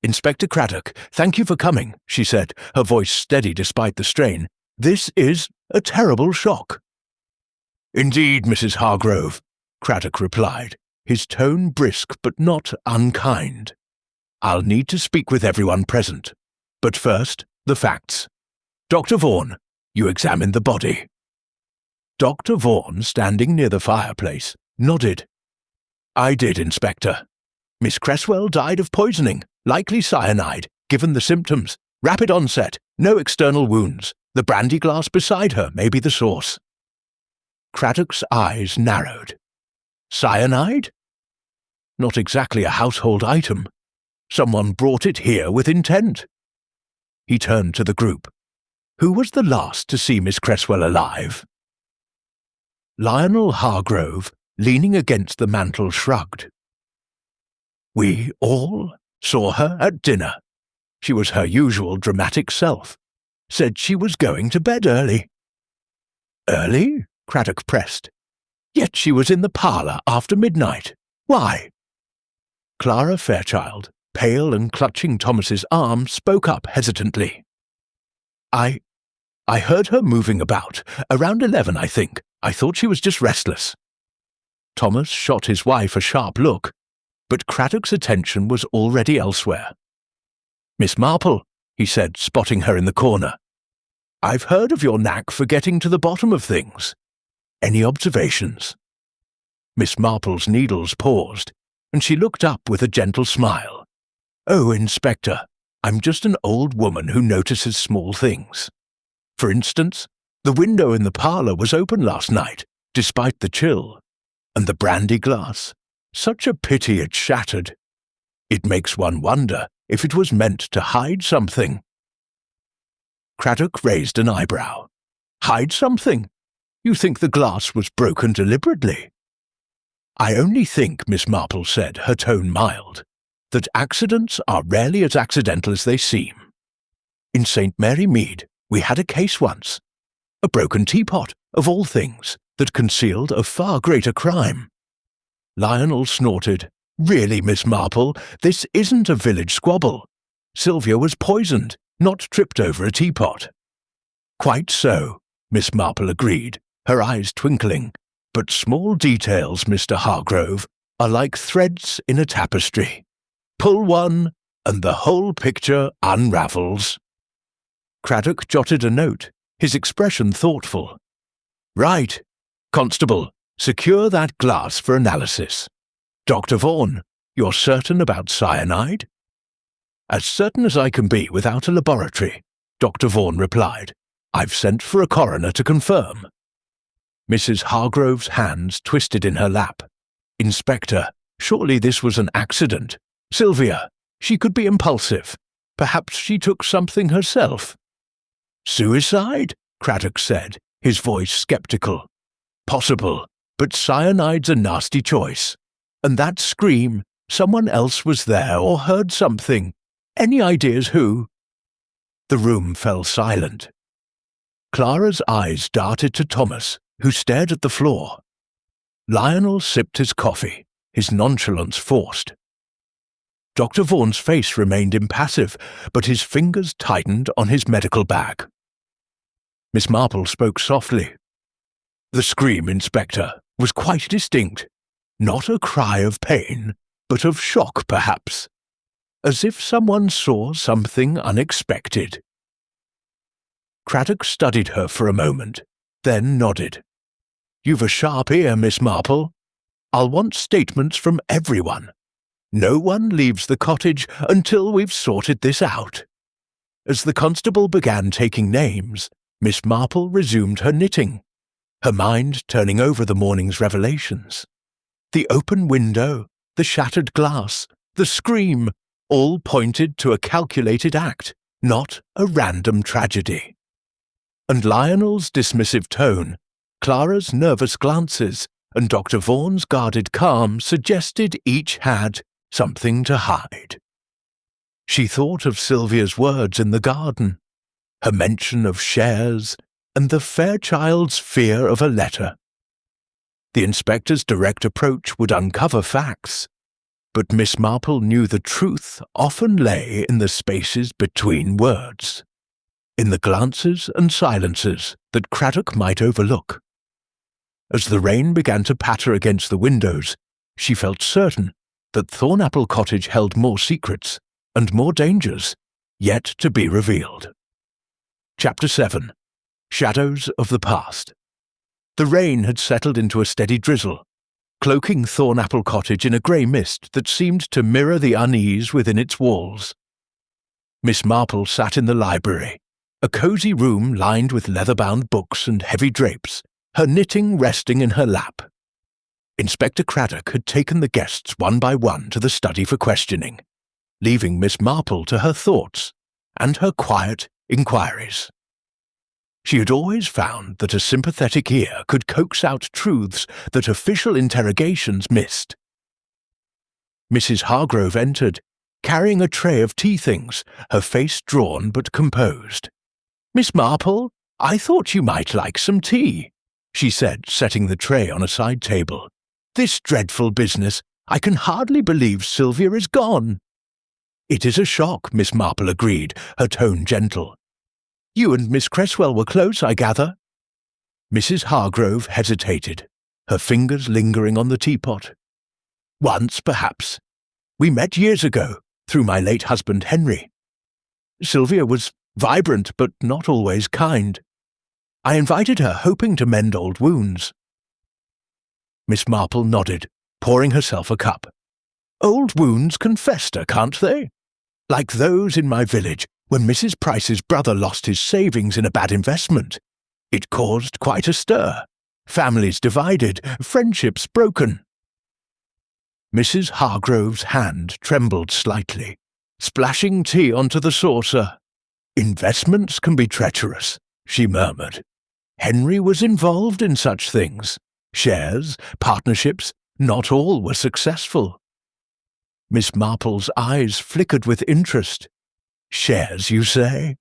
"Inspector Craddock, thank you for coming," she said, her voice steady despite the strain. "This is a terrible shock." "Indeed, Mrs. Hargrove," Craddock replied, his tone brisk but not unkind. "I'll need to speak with everyone present. But first, the facts. Dr. Vaughan, you examined the body." Dr. Vaughan, standing near the fireplace, nodded. "I did, Inspector. Miss Cresswell died of poisoning, likely cyanide, given the symptoms. Rapid onset, no external wounds. The brandy glass beside her may be the source." Craddock's eyes narrowed. Cyanide? Not exactly a household item. Someone brought it here with intent. He turned to the group. Who was the last to see Miss Cresswell alive? Lionel Hargrove, leaning against the mantel, shrugged. "We all saw her at dinner. She was her usual dramatic self. Said she was going to bed early." "Early?" Craddock pressed. "Yet she was in the parlour after midnight. Why?" Clara Fairchild, pale and clutching Thomas's arm, spoke up hesitantly. I heard her moving about. Around 11, I think. I thought she was just restless." Thomas shot his wife a sharp look, but Craddock's attention was already elsewhere. "Miss Marple," he said, spotting her in the corner. "I've heard of your knack for getting to the bottom of things. Any observations?" Miss Marple's needles paused, and she looked up with a gentle smile. "Oh, Inspector, I'm just an old woman who notices small things. For instance, the window in the parlour was open last night, despite the chill. And the brandy glass. Such a pity it shattered. It makes one wonder if it was meant to hide something." Craddock raised an eyebrow. "Hide something? You think the glass was broken deliberately?" "I only think," Miss Marple said, her tone mild, "that accidents are rarely as accidental as they seem. In St. Mary Mead, we had a case once. A broken teapot, of all things, that concealed a far greater crime." Lionel snorted, Really, Miss Marple, this isn't a village squabble. Sylvia was poisoned, not tripped over a teapot. Quite so, Miss Marple agreed, her eyes twinkling. But small details, Mr. Hargrove, are like threads in a tapestry. Pull one, and the whole picture unravels. Craddock jotted a note, his expression thoughtful. Right. Constable, secure that glass for analysis. Dr. Vaughan, you're certain about cyanide? As certain as I can be without a laboratory, Dr. Vaughan replied. I've sent for a coroner to confirm. Mrs. Hargrove's hands twisted in her lap. Inspector, surely this was an accident. Sylvia, she could be impulsive. Perhaps she took something herself. Suicide? Craddock said, his voice sceptical. Possible, but cyanide's a nasty choice. And that scream, someone else was there or heard something. Any ideas who? The room fell silent. Clara's eyes darted to Thomas, who stared at the floor. Lionel sipped his coffee, his nonchalance forced. Dr. Vaughan's face remained impassive, but his fingers tightened on his medical bag. Miss Marple spoke softly. The scream, Inspector, was quite distinct. Not a cry of pain, but of shock, perhaps. As if someone saw something unexpected. Craddock studied her for a moment, then nodded. You've a sharp ear, Miss Marple. I'll want statements from everyone. No one leaves the cottage until we've sorted this out. As the constable began taking names, Miss Marple resumed her knitting, her mind turning over the morning's revelations. The open window, the shattered glass, the scream, all pointed to a calculated act, not a random tragedy. And Lionel's dismissive tone, Clara's nervous glances, and Dr. Vaughan's guarded calm suggested each had something to hide. She thought of Sylvia's words in the garden, her mention of shares, and the Fairchild's fear of a letter. The inspector's direct approach would uncover facts, but Miss Marple knew the truth often lay in the spaces between words, in the glances and silences that Craddock might overlook. As the rain began to patter against the windows, she felt certain that Thornapple Cottage held more secrets and more dangers yet to be revealed. Chapter 7. Shadows of the Past. The rain had settled into a steady drizzle, cloaking Thornapple Cottage in a grey mist that seemed to mirror the unease within its walls. Miss Marple sat in the library, a cosy room lined with leather-bound books and heavy drapes, her knitting resting in her lap. Inspector Craddock had taken the guests one by one to the study for questioning, leaving Miss Marple to her thoughts and her quiet inquiries. She had always found that a sympathetic ear could coax out truths that official interrogations missed. Mrs. Hargrove entered, carrying a tray of tea things, her face drawn but composed. "Miss Marple, I thought you might like some tea," she said, setting the tray on a side table. "This dreadful business, I can hardly believe Sylvia is gone." "It is a shock," Miss Marple agreed, her tone gentle. "You and Miss Cresswell were close, I gather." Mrs. Hargrove hesitated, her fingers lingering on the teapot. "Once, perhaps. We met years ago, through my late husband Henry. Sylvia was vibrant, but not always kind. I invited her, hoping to mend old wounds." Miss Marple nodded, pouring herself a cup. "Old wounds can fester, can't they? Like those in my village, when Mrs. Price's brother lost his savings in a bad investment. It caused quite a stir. Families divided, friendships broken." Mrs. Hargrove's hand trembled slightly, splashing tea onto the saucer. "Investments can be treacherous," she murmured. "Henry was involved in such things. Shares, partnerships, not all were successful." Miss Marple's eyes flickered with interest. "Shares, you say?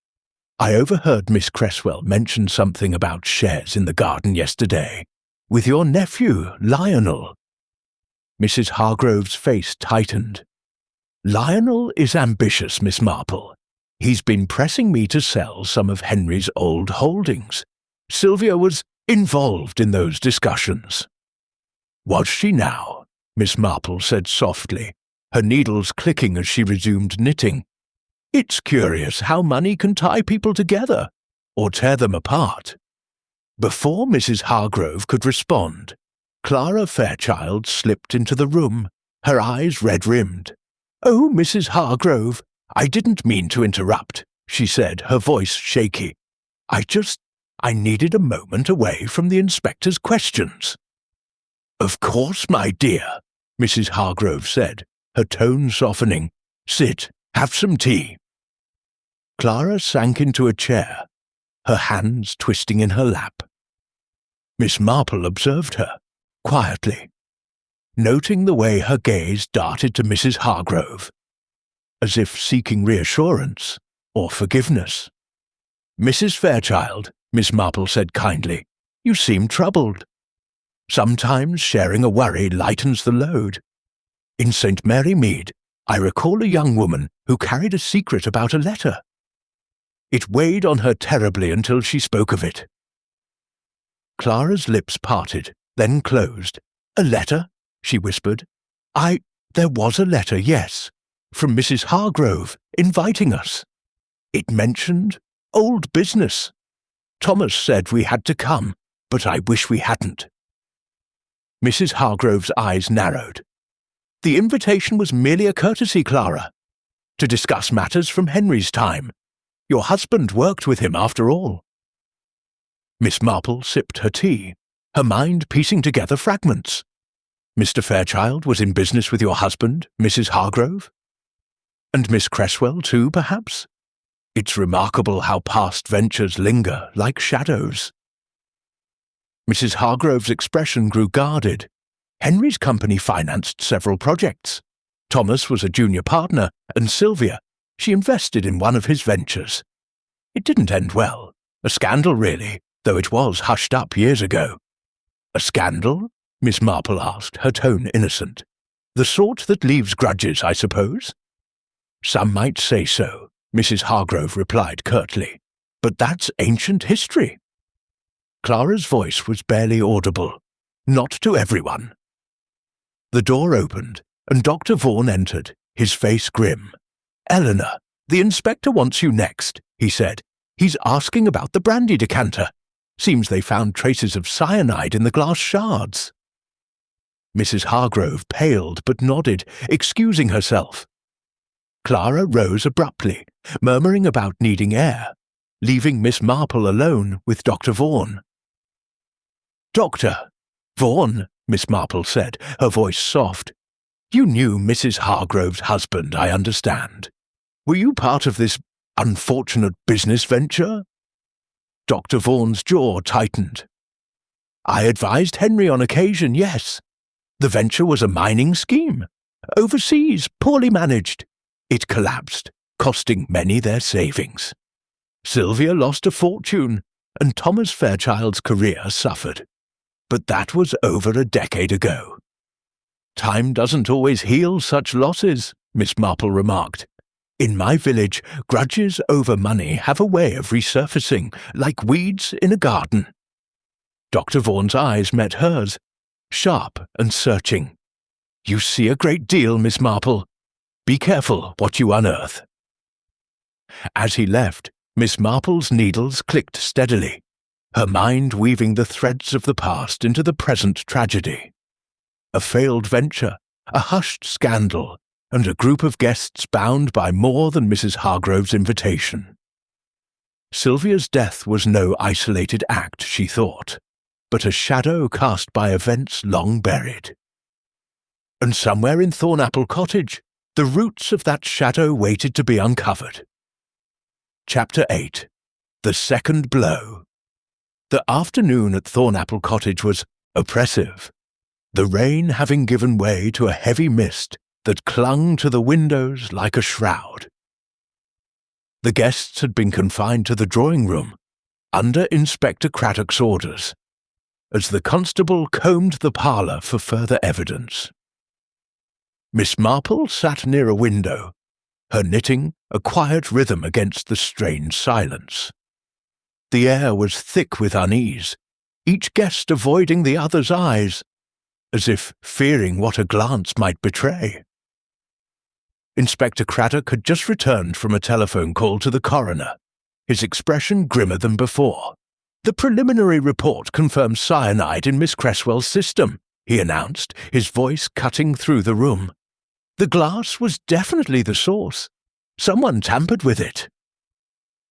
I overheard Miss Cresswell mention something about shares in the garden yesterday, with your nephew, Lionel." Mrs. Hargrove's face tightened. "Lionel is ambitious, Miss Marple. He's been pressing me to sell some of Henry's old holdings. Sylvia was involved in those discussions." "Was she now?" Miss Marple said softly, her needles clicking as she resumed knitting. "It's curious how money can tie people together, or tear them apart." Before Mrs. Hargrove could respond, Clara Fairchild slipped into the room, her eyes red-rimmed. "Oh, Mrs. Hargrove, I didn't mean to interrupt," she said, her voice shaky. I needed a moment away from the inspector's questions." "Of course, my dear," Mrs. Hargrove said, her tone softening. "Sit, have some tea." Clara sank into a chair, her hands twisting in her lap. Miss Marple observed her, quietly, noting the way her gaze darted to Mrs. Hargrove, as if seeking reassurance or forgiveness. "Mrs. Fairchild," Miss Marple said kindly, "you seem troubled. Sometimes sharing a worry lightens the load. In St. Mary Mead, I recall a young woman who carried a secret about a letter. It weighed on her terribly until she spoke of it." Clara's lips parted, then closed. "A letter?" she whispered. There was a letter, yes, from Mrs. Hargrove, inviting us. It mentioned old business. Thomas said we had to come, but I wish we hadn't." Mrs. Hargrove's eyes narrowed. "The invitation was merely a courtesy, Clara, to discuss matters from Henry's time. Your husband worked with him, after all." Miss Marple sipped her tea, her mind piecing together fragments. "Mr. Fairchild was in business with your husband, Mrs. Hargrove? And Miss Cresswell, too, perhaps? It's remarkable how past ventures linger like shadows." Mrs. Hargrove's expression grew guarded. Henry's company financed several projects. Thomas was a junior partner, and Sylvia, she invested in one of his ventures. It didn't end well. A scandal, really, though it was hushed up years ago. "A scandal?" Miss Marple asked, her tone innocent. "The sort that leaves grudges, I suppose?" "Some might say so," Mrs. Hargrove replied curtly. "But that's ancient history." Clara's voice was barely audible. "Not to everyone." The door opened, and Dr. Vaughan entered, his face grim. "Eleanor, the inspector wants you next," he said. "He's asking about the brandy decanter. Seems they found traces of cyanide in the glass shards." Mrs. Hargrove paled but nodded, excusing herself. Clara rose abruptly, murmuring about needing air, leaving Miss Marple alone with Dr. Vaughan. "Doctor Vaughan," Miss Marple said, her voice soft. "You knew Mrs. Hargrove's husband, I understand. Were you part of this unfortunate business venture?" Dr. Vaughan's jaw tightened. "I advised Henry on occasion, yes. The venture was a mining scheme. Overseas, poorly managed. It collapsed, costing many their savings. Sylvia lost a fortune, and Thomas Fairchild's career suffered. But that was over a decade ago." "Time doesn't always heal such losses," Miss Marple remarked. "In my village, grudges over money have a way of resurfacing, like weeds in a garden." Dr. Vaughan's eyes met hers, sharp and searching. "You see a great deal, Miss Marple. Be careful what you unearth." As he left, Miss Marple's needles clicked steadily, her mind weaving the threads of the past into the present tragedy. A failed venture, a hushed scandal, and a group of guests bound by more than Mrs. Hargrove's invitation. Sylvia's death was no isolated act, she thought, but a shadow cast by events long buried. And somewhere in Thornapple Cottage, the roots of that shadow waited to be uncovered. Chapter 8. The Second Blow. The afternoon at Thornapple Cottage was oppressive, the rain having given way to a heavy mist that clung to the windows like a shroud. The guests had been confined to the drawing-room, under Inspector Craddock's orders, as the constable combed the parlour for further evidence. Miss Marple sat near a window, her knitting a quiet rhythm against the strange silence. The air was thick with unease, each guest avoiding the other's eyes, as if fearing what a glance might betray. Inspector Craddock had just returned from a telephone call to the coroner, his expression grimmer than before. "The preliminary report confirms cyanide in Miss Cresswell's system," he announced, his voice cutting through the room. "The glass was definitely the source. Someone tampered with it."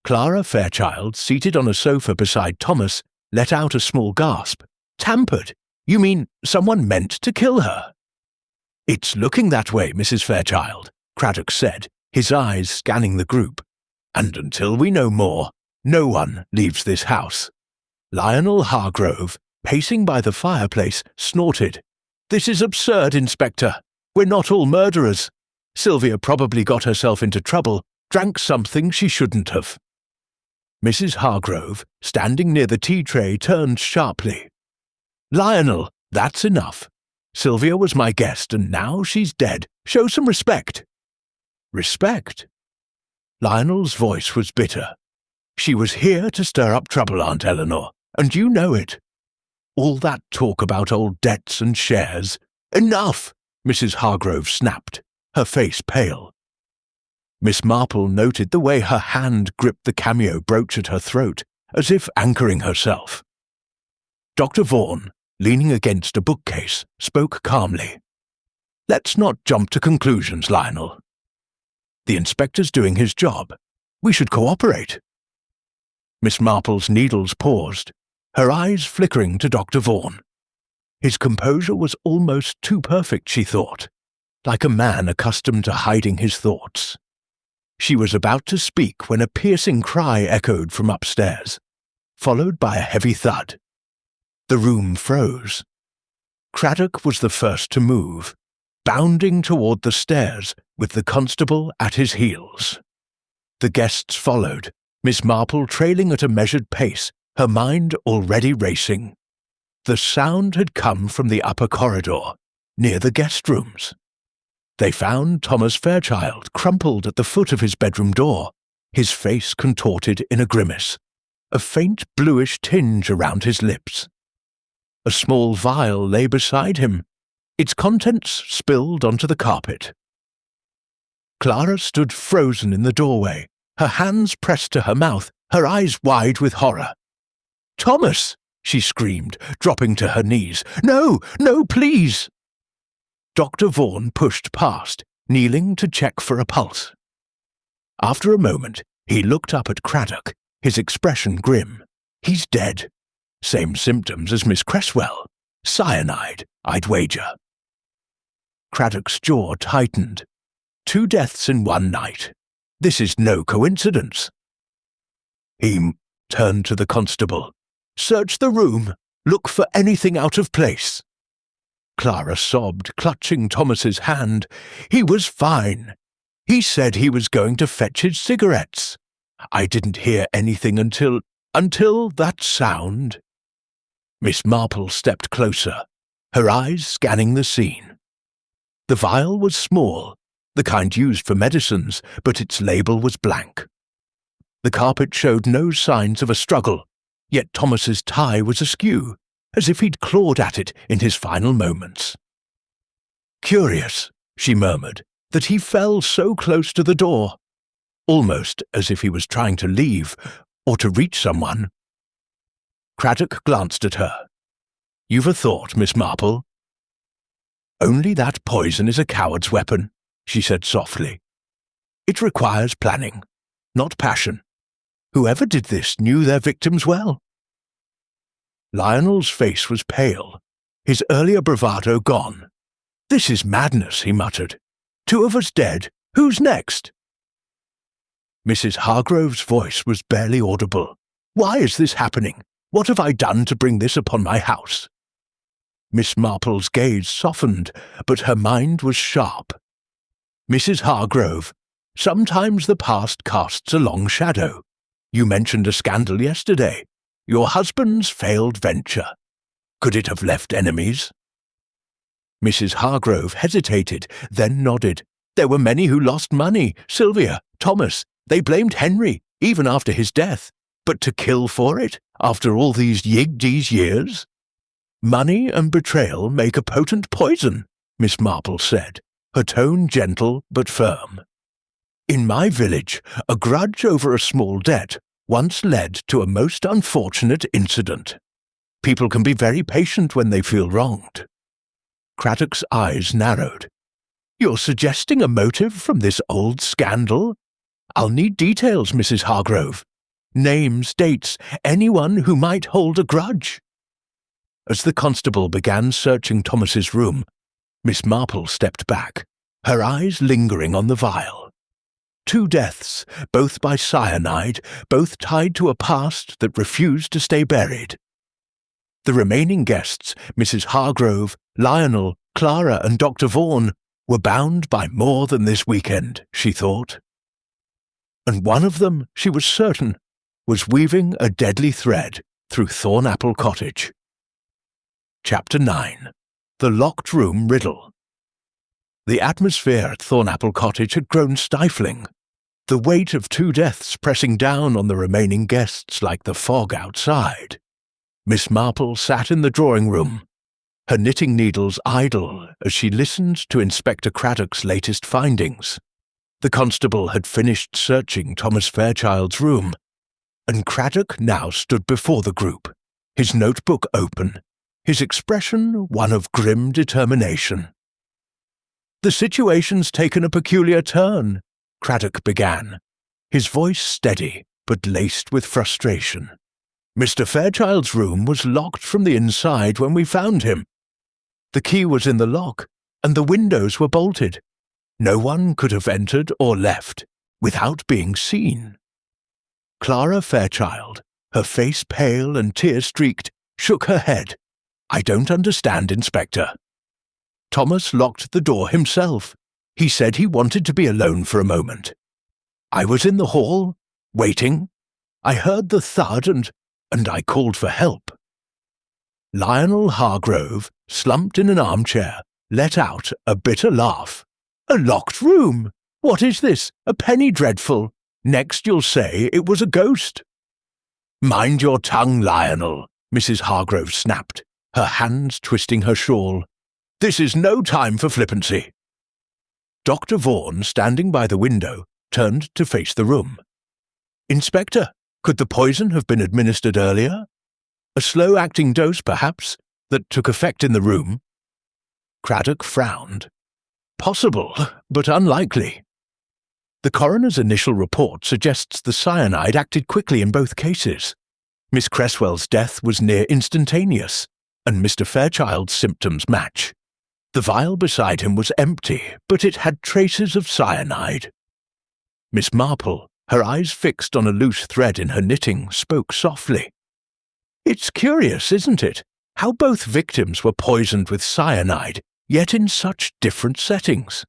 Clara Fairchild, seated on a sofa beside Thomas, let out a small gasp. "Tampered? You mean someone meant to kill her?" "It's looking that way, Mrs. Fairchild," Craddock said, his eyes scanning the group. "And until we know more, no one leaves this house." Lionel Hargrove, pacing by the fireplace, snorted. "This is absurd, Inspector. We're not all murderers. Sylvia probably got herself into trouble, drank something she shouldn't have." Mrs. Hargrove, standing near the tea tray, turned sharply. "Lionel, that's enough. Sylvia was my guest, and now she's dead. Show some respect." "Respect?" Lionel's voice was bitter. "She was here to stir up trouble, Aunt Eleanor, and you know it. All that talk about old debts and shares—" "Enough!" Mrs. Hargrove snapped, her face pale. Miss Marple noted the way her hand gripped the cameo brooch at her throat, as if anchoring herself. Dr. Vaughan, leaning against a bookcase, spoke calmly. "Let's not jump to conclusions, Lionel. The inspector's doing his job. We should cooperate." Miss Marple's needles paused, her eyes flickering to Dr. Vaughan. His composure was almost too perfect, she thought, like a man accustomed to hiding his thoughts. She was about to speak when a piercing cry echoed from upstairs, followed by a heavy thud. The room froze. Craddock was the first to move, bounding toward the stairs with the constable at his heels. The guests followed, Miss Marple trailing at a measured pace, her mind already racing. The sound had come from the upper corridor, near the guest rooms. They found Thomas Fairchild crumpled at the foot of his bedroom door, his face contorted in a grimace, a faint bluish tinge around his lips. A small vial lay beside him, its contents spilled onto the carpet. Clara stood frozen in the doorway, her hands pressed to her mouth, her eyes wide with horror. "Thomas!" she screamed, dropping to her knees. "No, no, please!" Dr. Vaughan pushed past, kneeling to check for a pulse. After a moment, he looked up at Craddock, his expression grim. "He's dead. Same symptoms as Miss Cresswell. Cyanide, I'd wager." Craddock's jaw tightened. 2 deaths in one night. This is no coincidence. He turned to the constable. "Search the room. Look for anything out of place." Clara sobbed, clutching Thomas's hand. "He was fine. He said he was going to fetch his cigarettes. I didn't hear anything until that sound." Miss Marple stepped closer, her eyes scanning the scene. The vial was small, the kind used for medicines, but its label was blank. The carpet showed no signs of a struggle, yet Thomas's tie was askew, as if he'd clawed at it in his final moments. "Curious," she murmured, "that he fell so close to the door, almost as if he was trying to leave, or to reach someone." Craddock glanced at her. "You've a thought, Miss Marple?" "Only that poison is a coward's weapon," she said softly. "It requires planning, not passion. Whoever did this knew their victims well." Lionel's face was pale, his earlier bravado gone. "This is madness," he muttered. "2 of us dead. Who's next?" Mrs. Hargrove's voice was barely audible. "Why is this happening? What have I done to bring this upon my house?" Miss Marple's gaze softened, but her mind was sharp. "Mrs. Hargrove, sometimes the past casts a long shadow. You mentioned a scandal yesterday. Your husband's failed venture. Could it have left enemies?" Mrs. Hargrove hesitated, then nodded. There were many who lost money. Sylvia, Thomas. They blamed Henry, even after his death. But to kill for it, after all these years? Money and betrayal make a potent poison, Miss Marple said, her tone gentle but firm. In my village, a grudge over a small debt once led to a most unfortunate incident. People can be very patient when they feel wronged. Craddock's eyes narrowed. You're suggesting a motive from this old scandal? I'll need details, Mrs. Hargrove. Names, dates, anyone who might hold a grudge. As the constable began searching Thomas's room, Miss Marple stepped back, her eyes lingering on the vial. 2 deaths, both by cyanide, both tied to a past that refused to stay buried. The remaining guests, Mrs. Hargrove, Lionel, Clara and Dr. Vaughan, were bound by more than this weekend, she thought. And one of them, she was certain, was weaving a deadly thread through Thornapple Cottage. Chapter 9. The Locked Room Riddle. The atmosphere at Thornapple Cottage had grown stifling, the weight of 2 deaths pressing down on the remaining guests like the fog outside. Miss Marple sat in the drawing-room, her knitting needles idle as she listened to Inspector Craddock's latest findings. The constable had finished searching Thomas Fairchild's room, and Craddock now stood before the group, his notebook open, his expression one of grim determination. The situation's taken a peculiar turn, Craddock began, his voice steady but laced with frustration. Mr. Fairchild's room was locked from the inside when we found him. The key was in the lock, and the windows were bolted. No one could have entered or left without being seen. Clara Fairchild, her face pale and tear-streaked, shook her head. I don't understand, Inspector. Thomas locked the door himself. He said he wanted to be alone for a moment. I was in the hall, waiting. I heard the thud and I called for help. Lionel Hargrove, slumped in an armchair, let out a bitter laugh. A locked room! What is this? A penny dreadful! Next you'll say it was a ghost. Mind your tongue, Lionel, Mrs. Hargrove snapped, her hands twisting her shawl. This is no time for flippancy. Dr. Vaughan, standing by the window, turned to face the room. Inspector, could the poison have been administered earlier? A slow-acting dose, perhaps, that took effect in the room? Craddock frowned. Possible, but unlikely. The coroner's initial report suggests the cyanide acted quickly in both cases. Miss Cresswell's death was near instantaneous, and Mr. Fairchild's symptoms match. The vial beside him was empty, but it had traces of cyanide. Miss Marple, her eyes fixed on a loose thread in her knitting, spoke softly. It's curious, isn't it, how both victims were poisoned with cyanide, yet in such different settings.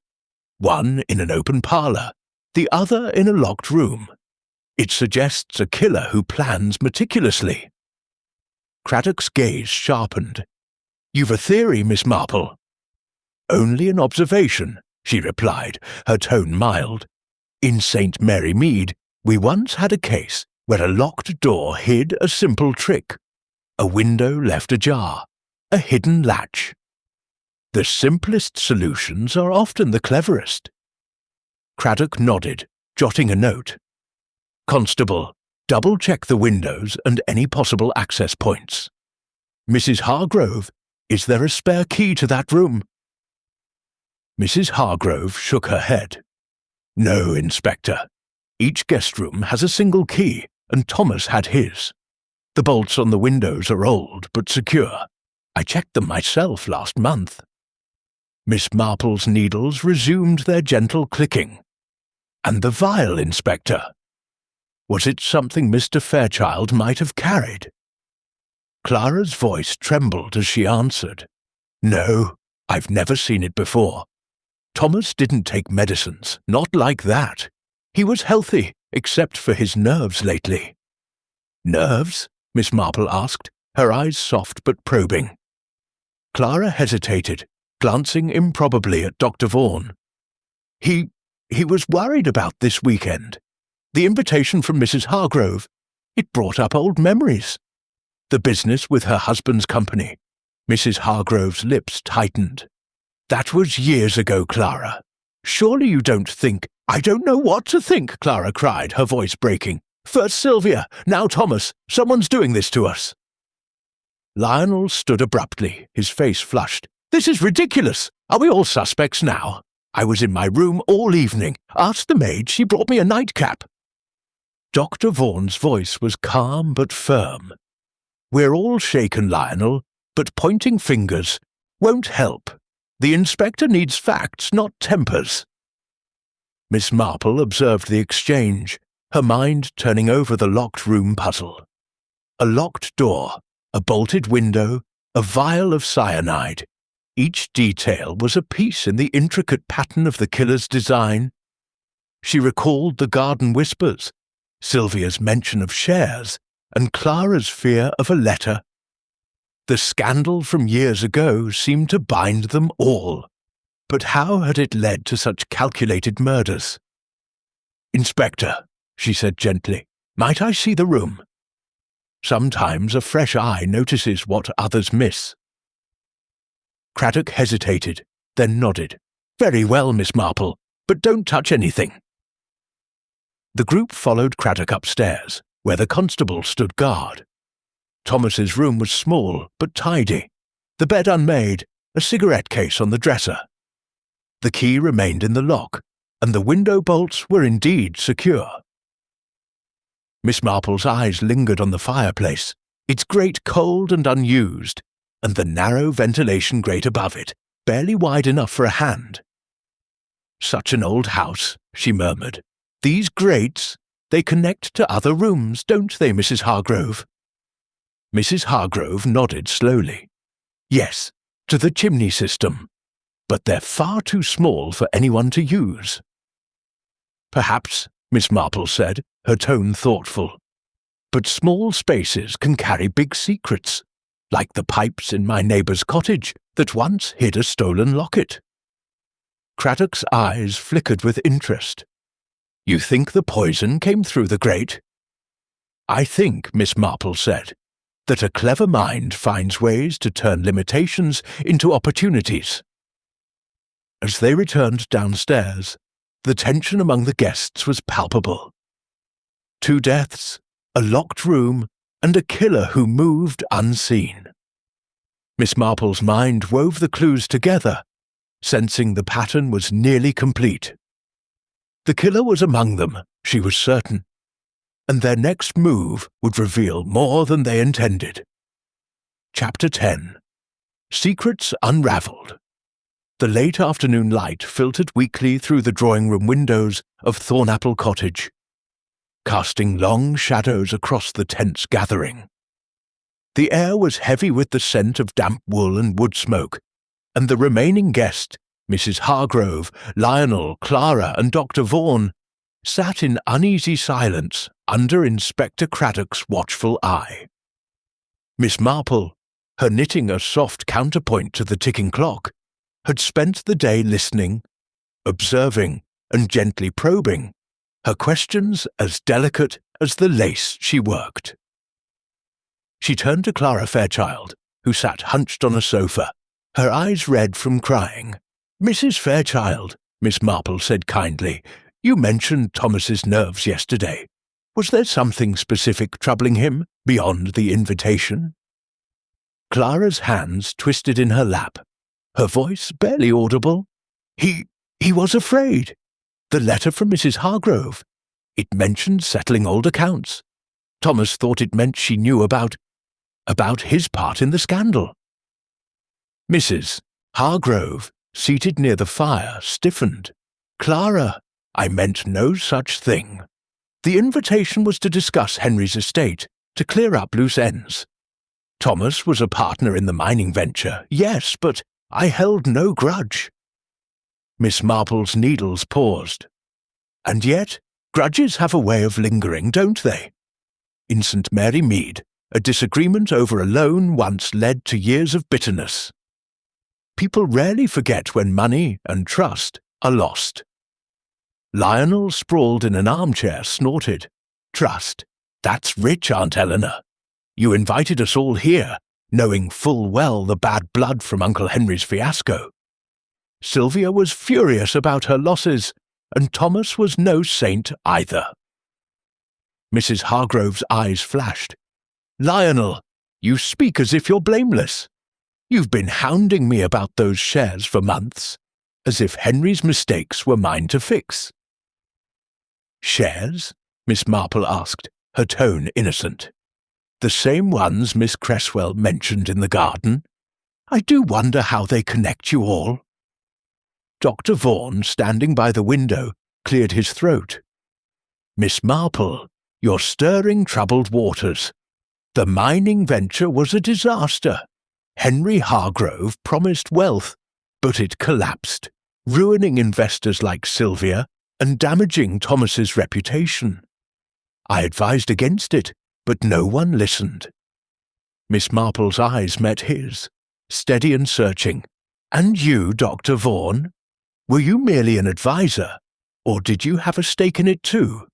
One in an open parlour, the other in a locked room. It suggests a killer who plans meticulously. Craddock's gaze sharpened. You've a theory, Miss Marple? Only an observation, she replied, her tone mild. In St. Mary Mead, we once had a case where a locked door hid a simple trick. A window left ajar, a hidden latch. The simplest solutions are often the cleverest. Craddock nodded, jotting a note. Constable, double-check the windows and any possible access points. Mrs. Hargrove, is there a spare key to that room? Mrs. Hargrove shook her head. No, Inspector. Each guest room has a single key, and Thomas had his. The bolts on the windows are old but secure. I checked them myself last month. Miss Marple's needles resumed their gentle clicking. And the vial, Inspector? Was it something Mr. Fairchild might have carried? Clara's voice trembled as she answered. No, I've never seen it before. Thomas didn't take medicines, not like that. He was healthy, except for his nerves lately. Nerves? Miss Marple asked, her eyes soft but probing. Clara hesitated, glancing improbably at Dr. Vaughan. He was worried about this weekend. The invitation from Mrs. Hargrove, it brought up old memories. The business with her husband's company. Mrs. Hargrove's lips tightened. That was years ago, Clara. Surely you don't think— I don't know what to think, Clara cried, her voice breaking. First Sylvia, now Thomas. Someone's doing this to us. Lionel stood abruptly, his face flushed. This is ridiculous. Are we all suspects now? I was in my room all evening. Asked the maid, she brought me a nightcap. Dr. Vaughan's voice was calm but firm. We're all shaken, Lionel, but pointing fingers won't help. The inspector needs facts, not tempers. Miss Marple observed the exchange, her mind turning over the locked room puzzle. A locked door, a bolted window, a vial of cyanide. Each detail was a piece in the intricate pattern of the killer's design. She recalled the garden whispers, Sylvia's mention of shares, and Clara's fear of a letter. The scandal from years ago seemed to bind them all. But how had it led to such calculated murders? Inspector, she said gently, might I see the room? Sometimes a fresh eye notices what others miss. Craddock hesitated, then nodded. Very well, Miss Marple, but don't touch anything. The group followed Craddock upstairs, where the constable stood guard. Thomas's room was small but tidy, the bed unmade, a cigarette case on the dresser. The key remained in the lock, and the window bolts were indeed secure. Miss Marple's eyes lingered on the fireplace, its grate cold and unused, and the narrow ventilation grate above it, barely wide enough for a hand. Such an old house, she murmured. These grates, they connect to other rooms, don't they, Mrs. Hargrove? Mrs. Hargrove nodded slowly. Yes, to the chimney system. But they're far too small for anyone to use. Perhaps, Miss Marple said, her tone thoughtful. But small spaces can carry big secrets, like the pipes in my neighbour's cottage that once hid a stolen locket. Craddock's eyes flickered with interest. You think the poison came through the grate? I think, Miss Marple said, that a clever mind finds ways to turn limitations into opportunities. As they returned downstairs, the tension among the guests was palpable. 2 deaths, a locked room, and a killer who moved unseen. Miss Marple's mind wove the clues together, sensing the pattern was nearly complete. The killer was among them, she was certain, and their next move would reveal more than they intended. Chapter 10. Secrets Unravelled. The late afternoon light filtered weakly through the drawing-room windows of Thornapple Cottage, casting long shadows across the tense gathering. The air was heavy with the scent of damp wool and wood smoke, and the remaining guest, Mrs. Hargrove, Lionel, Clara, and Dr. Vaughan, sat in uneasy silence under Inspector Craddock's watchful eye. Miss Marple, her knitting a soft counterpoint to the ticking clock, had spent the day listening, observing, and gently probing, her questions as delicate as the lace she worked. She turned to Clara Fairchild, who sat hunched on a sofa, her eyes red from crying. Mrs. Fairchild, Miss Marple said kindly, you mentioned Thomas's nerves yesterday. Was there something specific troubling him, beyond the invitation? Clara's hands twisted in her lap, her voice barely audible. He was afraid. The letter from Mrs. Hargrove. It mentioned settling old accounts. Thomas thought it meant she knew about his part in the scandal. Mrs. Hargrove, seated near the fire, stiffened. Clara, I meant no such thing. The invitation was to discuss Henry's estate, to clear up loose ends. Thomas was a partner in the mining venture, yes, but I held no grudge. Miss Marple's needles paused. And yet, grudges have a way of lingering, don't they? In St. Mary Mead, a disagreement over a loan once led to years of bitterness. People rarely forget when money and trust are lost. Lionel, sprawled in an armchair, snorted. "Trust? That's rich, Aunt Eleanor. You invited us all here, knowing full well the bad blood from Uncle Henry's fiasco. Sylvia was furious about her losses, and Thomas was no saint either." Mrs. Hargrove's eyes flashed. "Lionel, you speak as if you're blameless. You've been hounding me about those shares for months, as if Henry's mistakes were mine to fix." "Shares?" Miss Marple asked, her tone innocent. "The same ones Miss Cresswell mentioned in the garden? I do wonder how they connect you all." Dr. Vaughan, standing by the window, cleared his throat. "Miss Marple, you're stirring troubled waters. The mining venture was a disaster. Henry Hargrove promised wealth, but it collapsed, ruining investors like Sylvia and damaging Thomas's reputation. I advised against it, but no one listened." Miss Marple's eyes met his, steady and searching. "And you, Dr. Vaughan? Were you merely an advisor, or did you have a stake in it too?"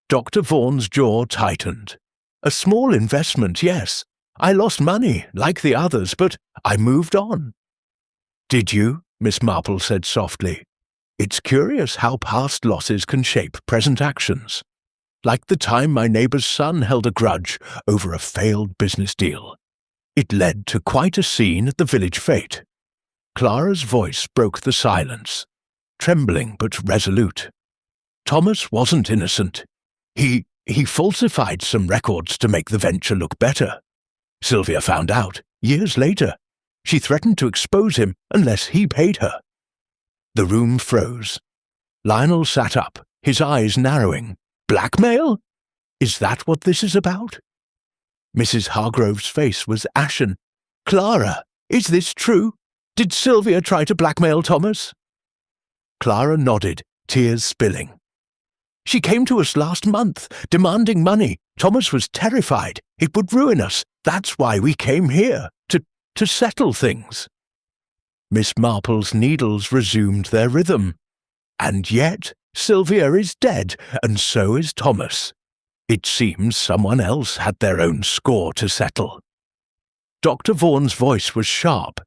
Dr. Vaughan's jaw tightened. "A small investment, yes. I lost money, like the others, but I moved on." "Did you?" Miss Marple said softly. "It's curious how past losses can shape present actions. Like the time my neighbour's son held a grudge over a failed business deal. It led to quite a scene at the village fete." Clara's voice broke the silence, trembling but resolute. "Thomas wasn't innocent. He falsified some records to make the venture look better. Sylvia found out, years later. She threatened to expose him unless he paid her." The room froze. Lionel sat up, his eyes narrowing. "Blackmail? Is that what this is about?" Mrs. Hargrove's face was ashen. "Clara, is this true? Did Sylvia try to blackmail Thomas?" Clara nodded, tears spilling. "She came to us last month, demanding money. Thomas was terrified. It would ruin us. That's why we came here, to settle things." Miss Marple's needles resumed their rhythm. "And yet Sylvia is dead, and so is Thomas. It seems someone else had their own score to settle." Dr. Vaughan's voice was sharp.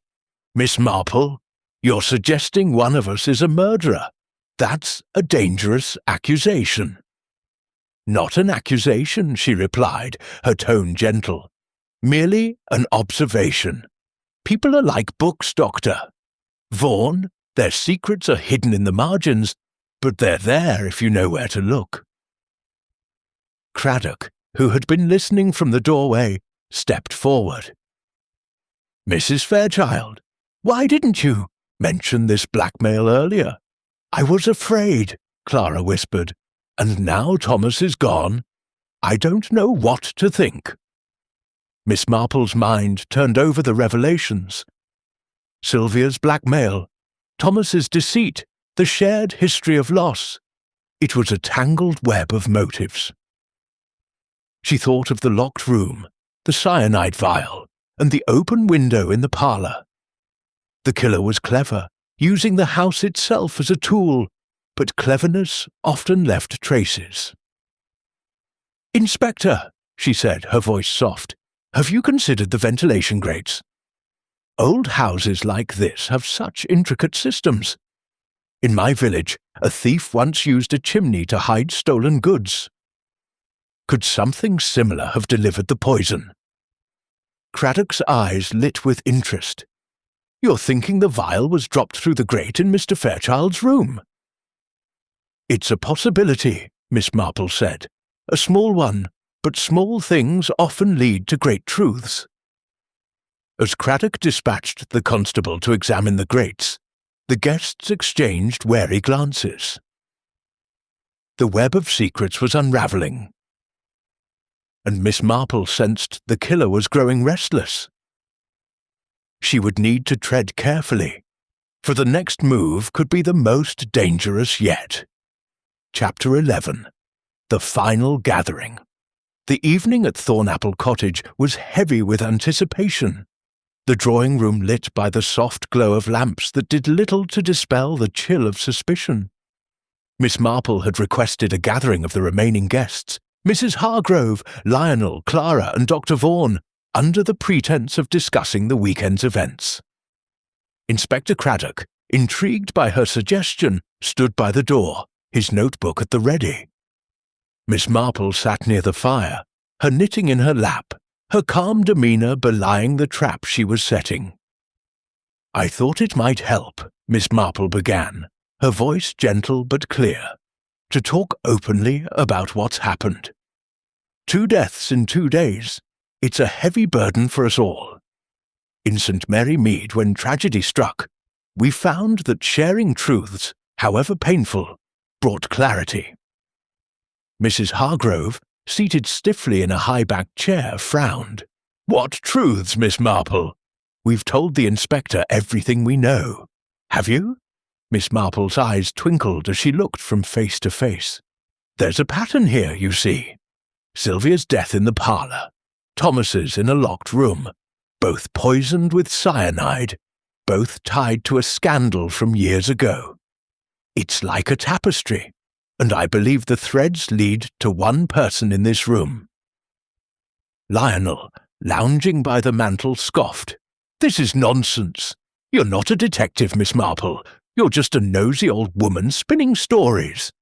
"Miss Marple, you're suggesting one of us is a murderer. That's a dangerous accusation." "Not an accusation," she replied, her tone gentle. "Merely an observation. People are like books, Doctor. Vaughan, their secrets are hidden in the margins, but they're there if you know where to look." Craddock, who had been listening from the doorway, stepped forward. "Mrs. Fairchild, why didn't you mention this blackmail earlier?" "I was afraid," Clara whispered, "and now Thomas is gone. I don't know what to think." Miss Marple's mind turned over the revelations. Sylvia's blackmail, Thomas's deceit, the shared history of loss. It was a tangled web of motives. She thought of the locked room, the cyanide vial, and the open window in the parlour. The killer was clever, using the house itself as a tool, but cleverness often left traces. "Inspector," she said, her voice soft, "have you considered the ventilation grates? Old houses like this have such intricate systems. In my village, a thief once used a chimney to hide stolen goods. Could something similar have delivered the poison?" Craddock's eyes lit with interest. "You're thinking the vial was dropped through the grate in Mr. Fairchild's room?" "It's a possibility," Miss Marple said. "A small one, but small things often lead to great truths." As Craddock dispatched the constable to examine the grates, the guests exchanged wary glances. The web of secrets was unravelling, and Miss Marple sensed the killer was growing restless. She would need to tread carefully, for the next move could be the most dangerous yet. Chapter 11. The Final Gathering. The evening at Thornapple Cottage was heavy with anticipation. the drawing-room lit by the soft glow of lamps that did little to dispel the chill of suspicion. Miss Marple had requested a gathering of the remaining guests, Mrs. Hargrove, Lionel, Clara, and Dr. Vaughan, under the pretense of discussing the weekend's events. Inspector Craddock, intrigued by her suggestion, stood by the door, his notebook at the ready. Miss Marple sat near the fire, her knitting in her lap, her calm demeanour belying the trap she was setting. "I thought it might help," Miss Marple began, her voice gentle but clear, "to talk openly about what's happened. 2 deaths in 2 days. It's a heavy burden for us all. In St. Mary Mead, when tragedy struck, we found that sharing truths, however painful, brought clarity." Mrs. Hargrove, seated stiffly in a high-backed chair, frowned. "What truths, Miss Marple? We've told the inspector everything we know. Have you?" Miss Marple's eyes twinkled as she looked from face to face. "There's a pattern here, you see. Sylvia's death in the parlour, Thomas's in a locked room, both poisoned with cyanide, both tied to a scandal from years ago. It's like a tapestry, and I believe the threads lead to one person in this room." Lionel, lounging by the mantel, scoffed. "This is nonsense. You're not a detective, Miss Marple. You're just a nosy old woman spinning stories."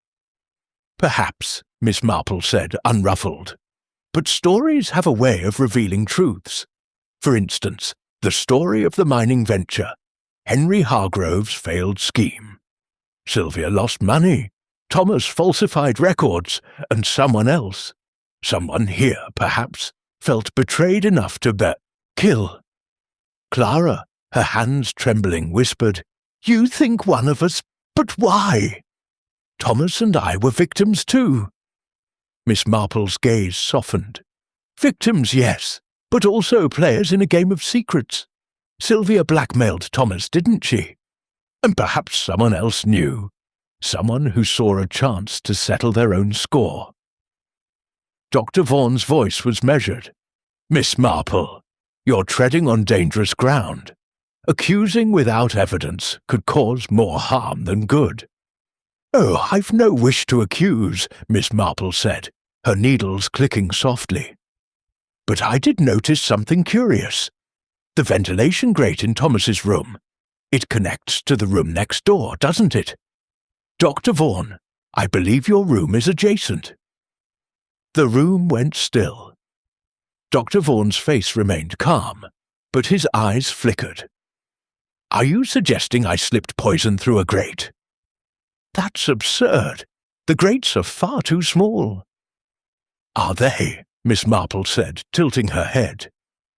"Perhaps," Miss Marple said, unruffled. "But stories have a way of revealing truths. For instance, the story of the mining venture, Henry Hargrove's failed scheme. Sylvia lost money, Thomas falsified records, and someone else, someone here perhaps, felt betrayed enough to kill." Clara, her hands trembling, whispered, "You think one of us, but why? Thomas and I were victims too." Miss Marple's gaze softened. "Victims, yes, but also players in a game of secrets. Sylvia blackmailed Thomas, didn't she? And perhaps someone else knew. Someone who saw a chance to settle their own score." Dr. Vaughan's voice was measured. "Miss Marple, you're treading on dangerous ground. Accusing without evidence could cause more harm than good." "Oh, I've no wish to accuse," Miss Marple said, her needles clicking softly. "But I did notice something curious. The ventilation grate in Thomas's room. It connects to the room next door, doesn't it? Dr. Vaughan, I believe your room is adjacent." The room went still. Dr. Vaughan's face remained calm, but his eyes flickered. "Are you suggesting I slipped poison through a grate?" "That's absurd. The grates are far too small." "Are they?" Miss Marple said, tilting her head.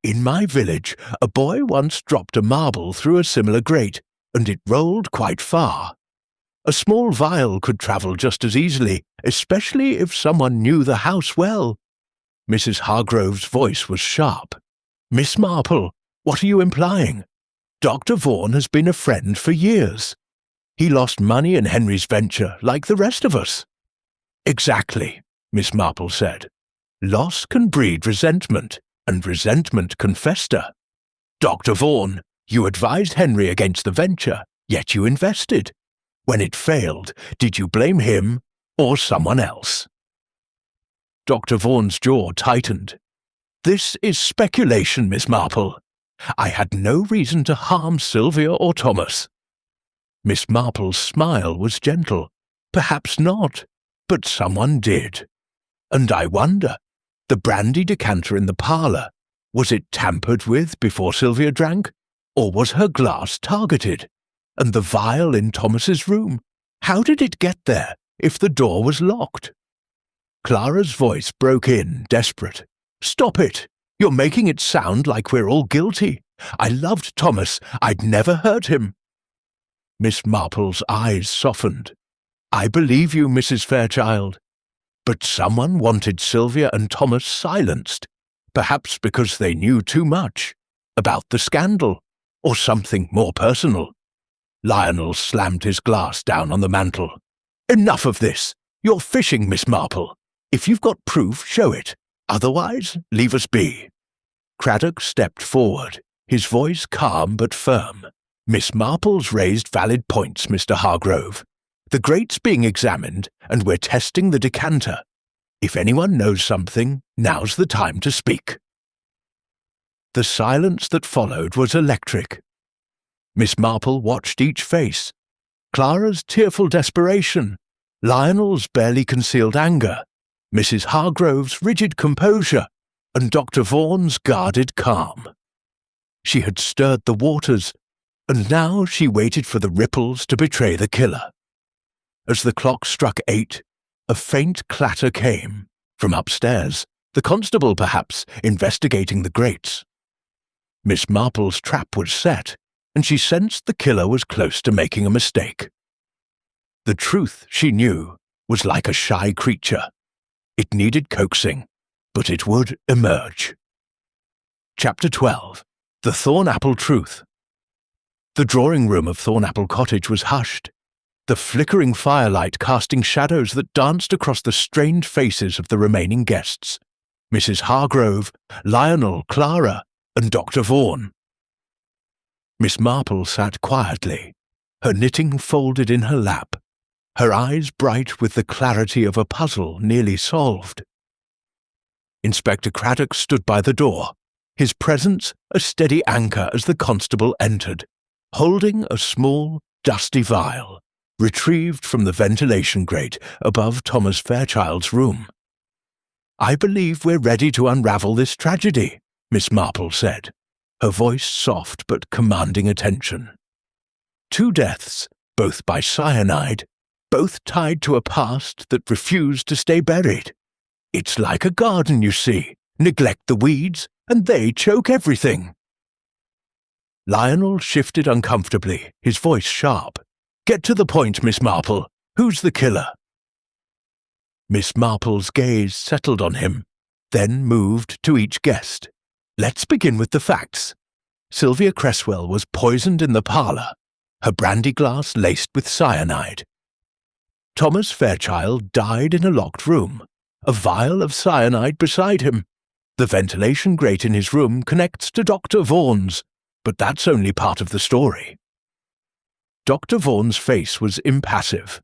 "In my village, a boy once dropped a marble through a similar grate, and it rolled quite far. A small vial could travel just as easily, especially if someone knew the house well." Mrs. Hargrove's voice was sharp. "Miss Marple, what are you implying? Dr. Vaughan has been a friend for years. He lost money in Henry's venture like the rest of us." "Exactly," Miss Marple said. "Loss can breed resentment, and resentment can fester. Dr. Vaughan, you advised Henry against the venture, yet you invested. When it failed, did you blame him or someone else?" Dr. Vaughan's jaw tightened. "This is speculation, Miss Marple. I had no reason to harm Sylvia or Thomas." Miss Marple's smile was gentle. "Perhaps not, but someone did. And I wonder, the brandy decanter in the parlour, was it tampered with before Sylvia drank, or was her glass targeted? And the vial in Thomas's room, how did it get there if the door was locked?" Clara's voice broke in, desperate. "Stop it! You're making it sound like we're all guilty. I loved Thomas. I'd never hurt him." Miss Marple's eyes softened. "I believe you, Mrs. Fairchild. But someone wanted Sylvia and Thomas silenced, perhaps because they knew too much about the scandal, or something more personal." Lionel slammed his glass down on the mantel. "Enough of this! You're fishing, Miss Marple. If you've got proof, show it. Otherwise, leave us be." Craddock stepped forward, his voice calm but firm. "Miss Marple's raised valid points, Mr. Hargrove. The grate's being examined, and we're testing the decanter. If anyone knows something, now's the time to speak." The silence that followed was electric. Miss Marple watched each face. Clara's tearful desperation, Lionel's barely concealed anger, Mrs. Hargrove's rigid composure, and Dr. Vaughan's guarded calm. She had stirred the waters, and now she waited for the ripples to betray the killer. As the clock struck 8, a faint clatter came from upstairs, the constable perhaps investigating the grates. Miss Marple's trap was set, and she sensed the killer was close to making a mistake. The truth, she knew, was like a shy creature. It needed coaxing, but it would emerge. Chapter 12. The Thornapple Truth. The drawing-room of Thornapple Cottage was hushed, the flickering firelight casting shadows that danced across the strained faces of the remaining guests, Mrs. Hargrove, Lionel, Clara, and Dr. Vaughan. Miss Marple sat quietly, her knitting folded in her lap, her eyes bright with the clarity of a puzzle nearly solved. Inspector Craddock stood by the door, his presence a steady anchor as the constable entered, holding a small, dusty vial, retrieved from the ventilation grate above Thomas Fairchild's room. "I believe we're ready to unravel this tragedy," Miss Marple said, her voice soft but commanding attention. "2 deaths, both by cyanide, both tied to a past that refused to stay buried. It's like a garden, you see. Neglect the weeds, and they choke everything." Lionel shifted uncomfortably, his voice sharp. "Get to the point, Miss Marple. Who's the killer?" Miss Marple's gaze settled on him, then moved to each guest. "Let's begin with the facts. Sylvia Cresswell was poisoned in the parlour, her brandy glass laced with cyanide. Thomas Fairchild died in a locked room, a vial of cyanide beside him. The ventilation grate in his room connects to Dr. Vaughan's, but that's only part of the story." Dr. Vaughan's face was impassive.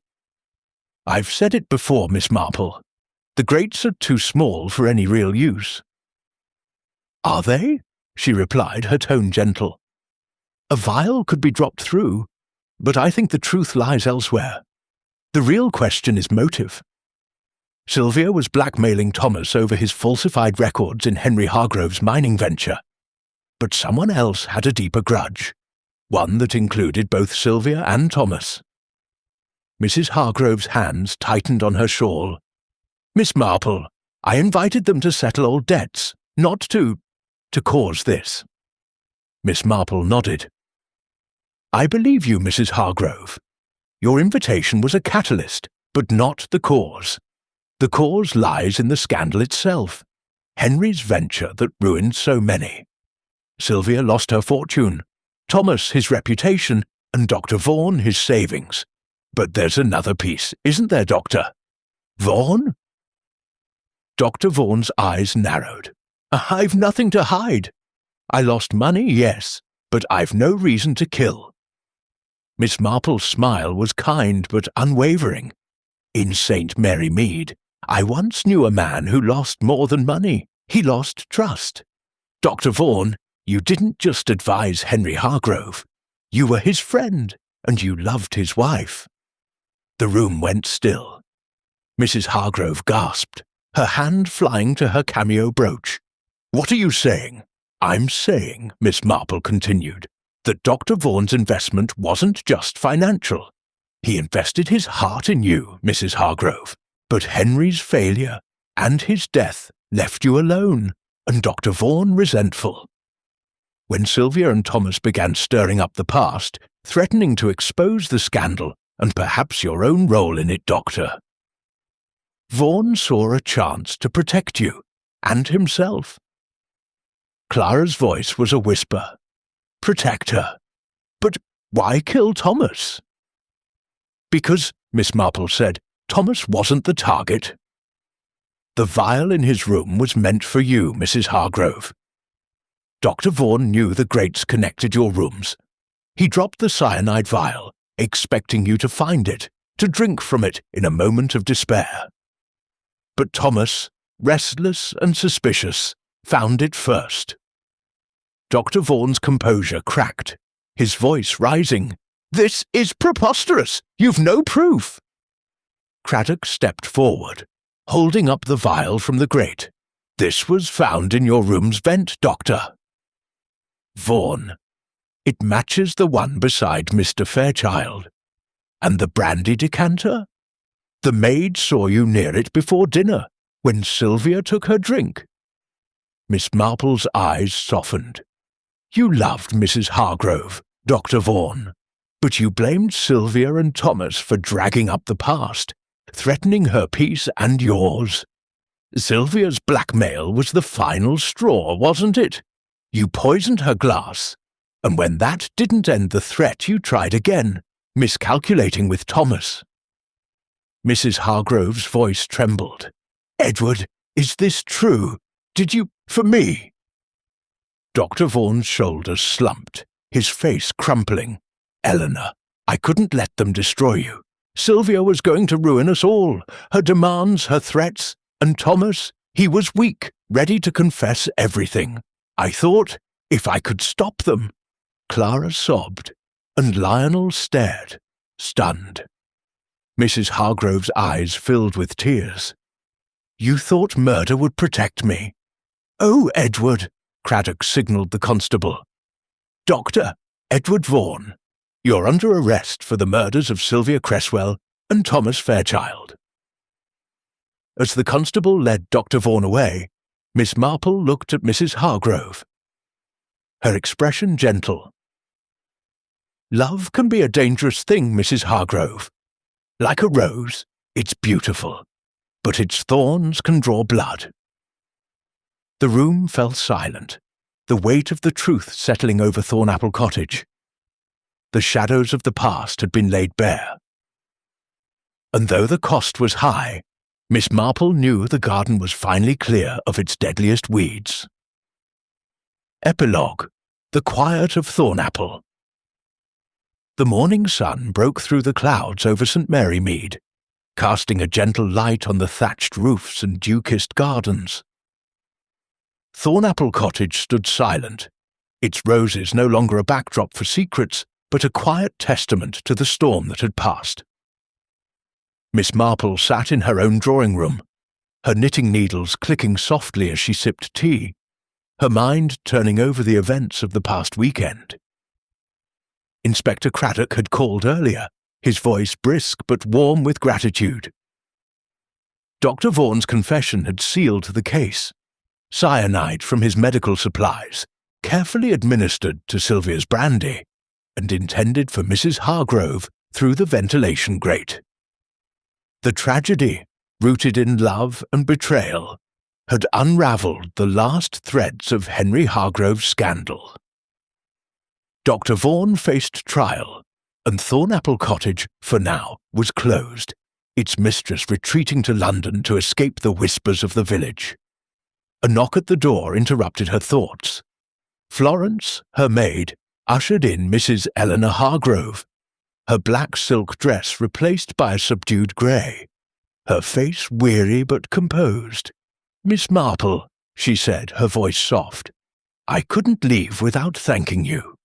"I've said it before, Miss Marple. The grates are too small for any real use." "Are they?" she replied, her tone gentle. "A vial could be dropped through, but I think the truth lies elsewhere. The real question is motive. Sylvia was blackmailing Thomas over his falsified records in Henry Hargrove's mining venture. But someone else had a deeper grudge, one that included both Sylvia and Thomas." Mrs. Hargrove's hands tightened on her shawl. "Miss Marple, I invited them to settle old debts, not to cause this." Miss Marple nodded. "I believe you, Mrs. Hargrove. Your invitation was a catalyst, but not the cause. The cause lies in the scandal itself, Henry's venture that ruined so many. Sylvia lost her fortune, Thomas his reputation, and Dr. Vaughan his savings. But there's another piece, isn't there, Doctor?" "Vaughan?" Dr. Vaughan's eyes narrowed. "I've nothing to hide. I lost money, yes, but I've no reason to kill." Miss Marple's smile was kind but unwavering. "In St. Mary Mead, I once knew a man who lost more than money. He lost trust. Dr. Vaughan, you didn't just advise Henry Hargrove. You were his friend, and you loved his wife." The room went still. Mrs. Hargrove gasped, her hand flying to her cameo brooch. "What are you saying?" "I'm saying," Miss Marple continued, "that Dr. Vaughan's investment wasn't just financial. He invested his heart in you, Mrs. Hargrove, but Henry's failure and his death left you alone, and Dr. Vaughan resentful. When Sylvia and Thomas began stirring up the past, threatening to expose the scandal and perhaps your own role in it, Doctor, Vaughan saw a chance to protect you, and himself." Clara's voice was a whisper. "Protect her. But why kill Thomas?" "Because," Miss Marple said, "Thomas wasn't the target. The vial in his room was meant for you, Mrs. Hargrove. Dr. Vaughan knew the grates connected your rooms. He dropped the cyanide vial, expecting you to find it, to drink from it in a moment of despair. But Thomas, restless and suspicious, found it first. Dr. Vaughan's composure cracked, his voice rising. "This is preposterous! You've no proof!" Craddock stepped forward, holding up the vial from the grate. "This was found in your room's vent, Doctor." Vaughan. "It matches the one beside Mr. Fairchild. And the brandy decanter? The maid saw you near it before dinner, when Sylvia took her drink." Miss Marple's eyes softened. "You loved Mrs. Hargrove, Dr. Vaughan, but you blamed Sylvia and Thomas for dragging up the past, threatening her peace and yours. Sylvia's blackmail was the final straw, wasn't it? You poisoned her glass, and when that didn't end the threat, you tried again, miscalculating with Thomas." Mrs. Hargrove's voice trembled. "Edward, is this true? Did you, for me?" Dr. Vaughan's shoulders slumped, his face crumpling. "Eleanor, I couldn't let them destroy you. Sylvia was going to ruin us all, her demands, her threats, and Thomas, he was weak, ready to confess everything. I thought, if I could stop them." Clara sobbed, and Lionel stared, stunned. Mrs. Hargrove's eyes filled with tears. "You thought murder would protect me?" "Oh, Edward," Craddock signalled the constable. "Doctor, Edward Vaughan, you're under arrest for the murders of Sylvia Cresswell and Thomas Fairchild." As the constable led Dr. Vaughan away, Miss Marple looked at Mrs. Hargrove, her expression gentle. "Love can be a dangerous thing, Mrs. Hargrove. Like a rose, it's beautiful, but its thorns can draw blood." The room fell silent, the weight of the truth settling over Thornapple Cottage. The shadows of the past had been laid bare. And though the cost was high, Miss Marple knew the garden was finally clear of its deadliest weeds. Epilogue: The Quiet of Thornapple. The morning sun broke through the clouds over St. Mary Mead, casting a gentle light on the thatched roofs and dew-kissed gardens. Thornapple Cottage stood silent, its roses no longer a backdrop for secrets, but a quiet testament to the storm that had passed. Miss Marple sat in her own drawing-room, her knitting needles clicking softly as she sipped tea, her mind turning over the events of the past weekend. Inspector Craddock had called earlier, his voice brisk but warm with gratitude. Dr. Vaughan's confession had sealed the case. Cyanide from his medical supplies, carefully administered to Sylvia's brandy, and intended for Mrs. Hargrove through the ventilation grate. The tragedy, rooted in love and betrayal, had unravelled the last threads of Henry Hargrove's scandal. Dr. Vaughan faced trial, and Thornapple Cottage, for now, was closed, its mistress retreating to London to escape the whispers of the village. A knock at the door interrupted her thoughts. Florence, her maid, ushered in Mrs. Eleanor Hargrove, her black silk dress replaced by a subdued grey, her face weary but composed. "Miss Marple," she said, her voice soft, "I couldn't leave without thanking you.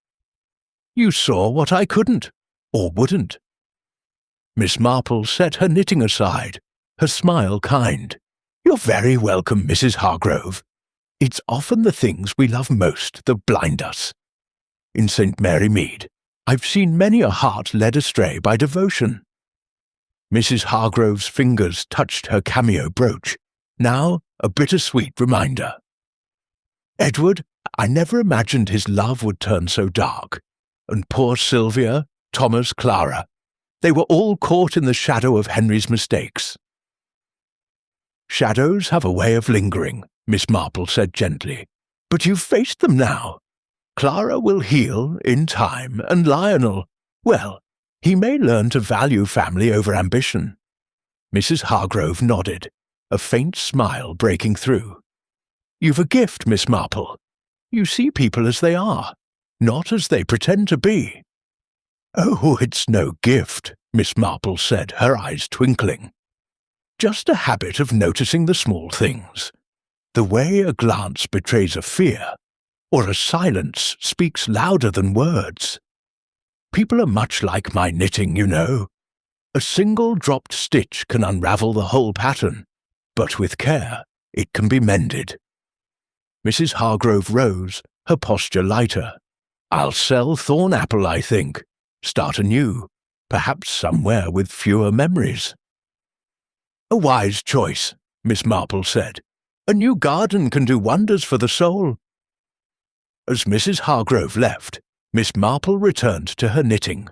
You saw what I couldn't, or wouldn't." Miss Marple set her knitting aside, her smile kind. "You're very welcome, Mrs. Hargrove. It's often the things we love most that blind us. In St. Mary Mead, I've seen many a heart led astray by devotion." Mrs. Hargrove's fingers touched her cameo brooch, now a bittersweet reminder. "Edward, I never imagined his love would turn so dark. And poor Sylvia, Thomas, Clara, they were all caught in the shadow of Henry's mistakes." "Shadows have a way of lingering," Miss Marple said gently, "but you've faced them now. Clara will heal in time, and Lionel, well, he may learn to value family over ambition." Mrs. Hargrove nodded, a faint smile breaking through. "You've a gift, Miss Marple. You see people as they are, not as they pretend to be. Oh, it's no gift, Miss Marple said, her eyes twinkling. Just a habit of noticing the small things. The way a glance betrays a fear, or a silence speaks louder than words. People are much like my knitting, you know. A single dropped stitch can unravel the whole pattern, but with care it can be mended. Mrs. Hargrove rose, her posture lighter. I'll sell Thornapple, I think. Start anew, perhaps somewhere with fewer memories. A wise choice, Miss Marple said. A new garden can do wonders for the soul. As Mrs. Hargrove left, Miss Marple returned to her knitting,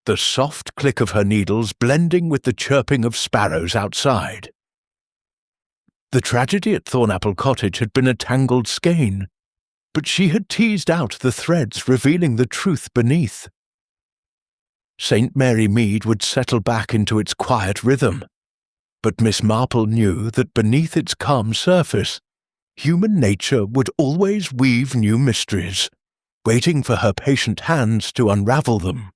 the soft click of her needles blending with the chirping of sparrows outside. The tragedy at Thornapple Cottage had been a tangled skein, but she had teased out the threads revealing the truth beneath. St. Mary Mead would settle back into its quiet rhythm, but Miss Marple knew that beneath its calm surface, human nature would always weave new mysteries, waiting for her patient hands to unravel them.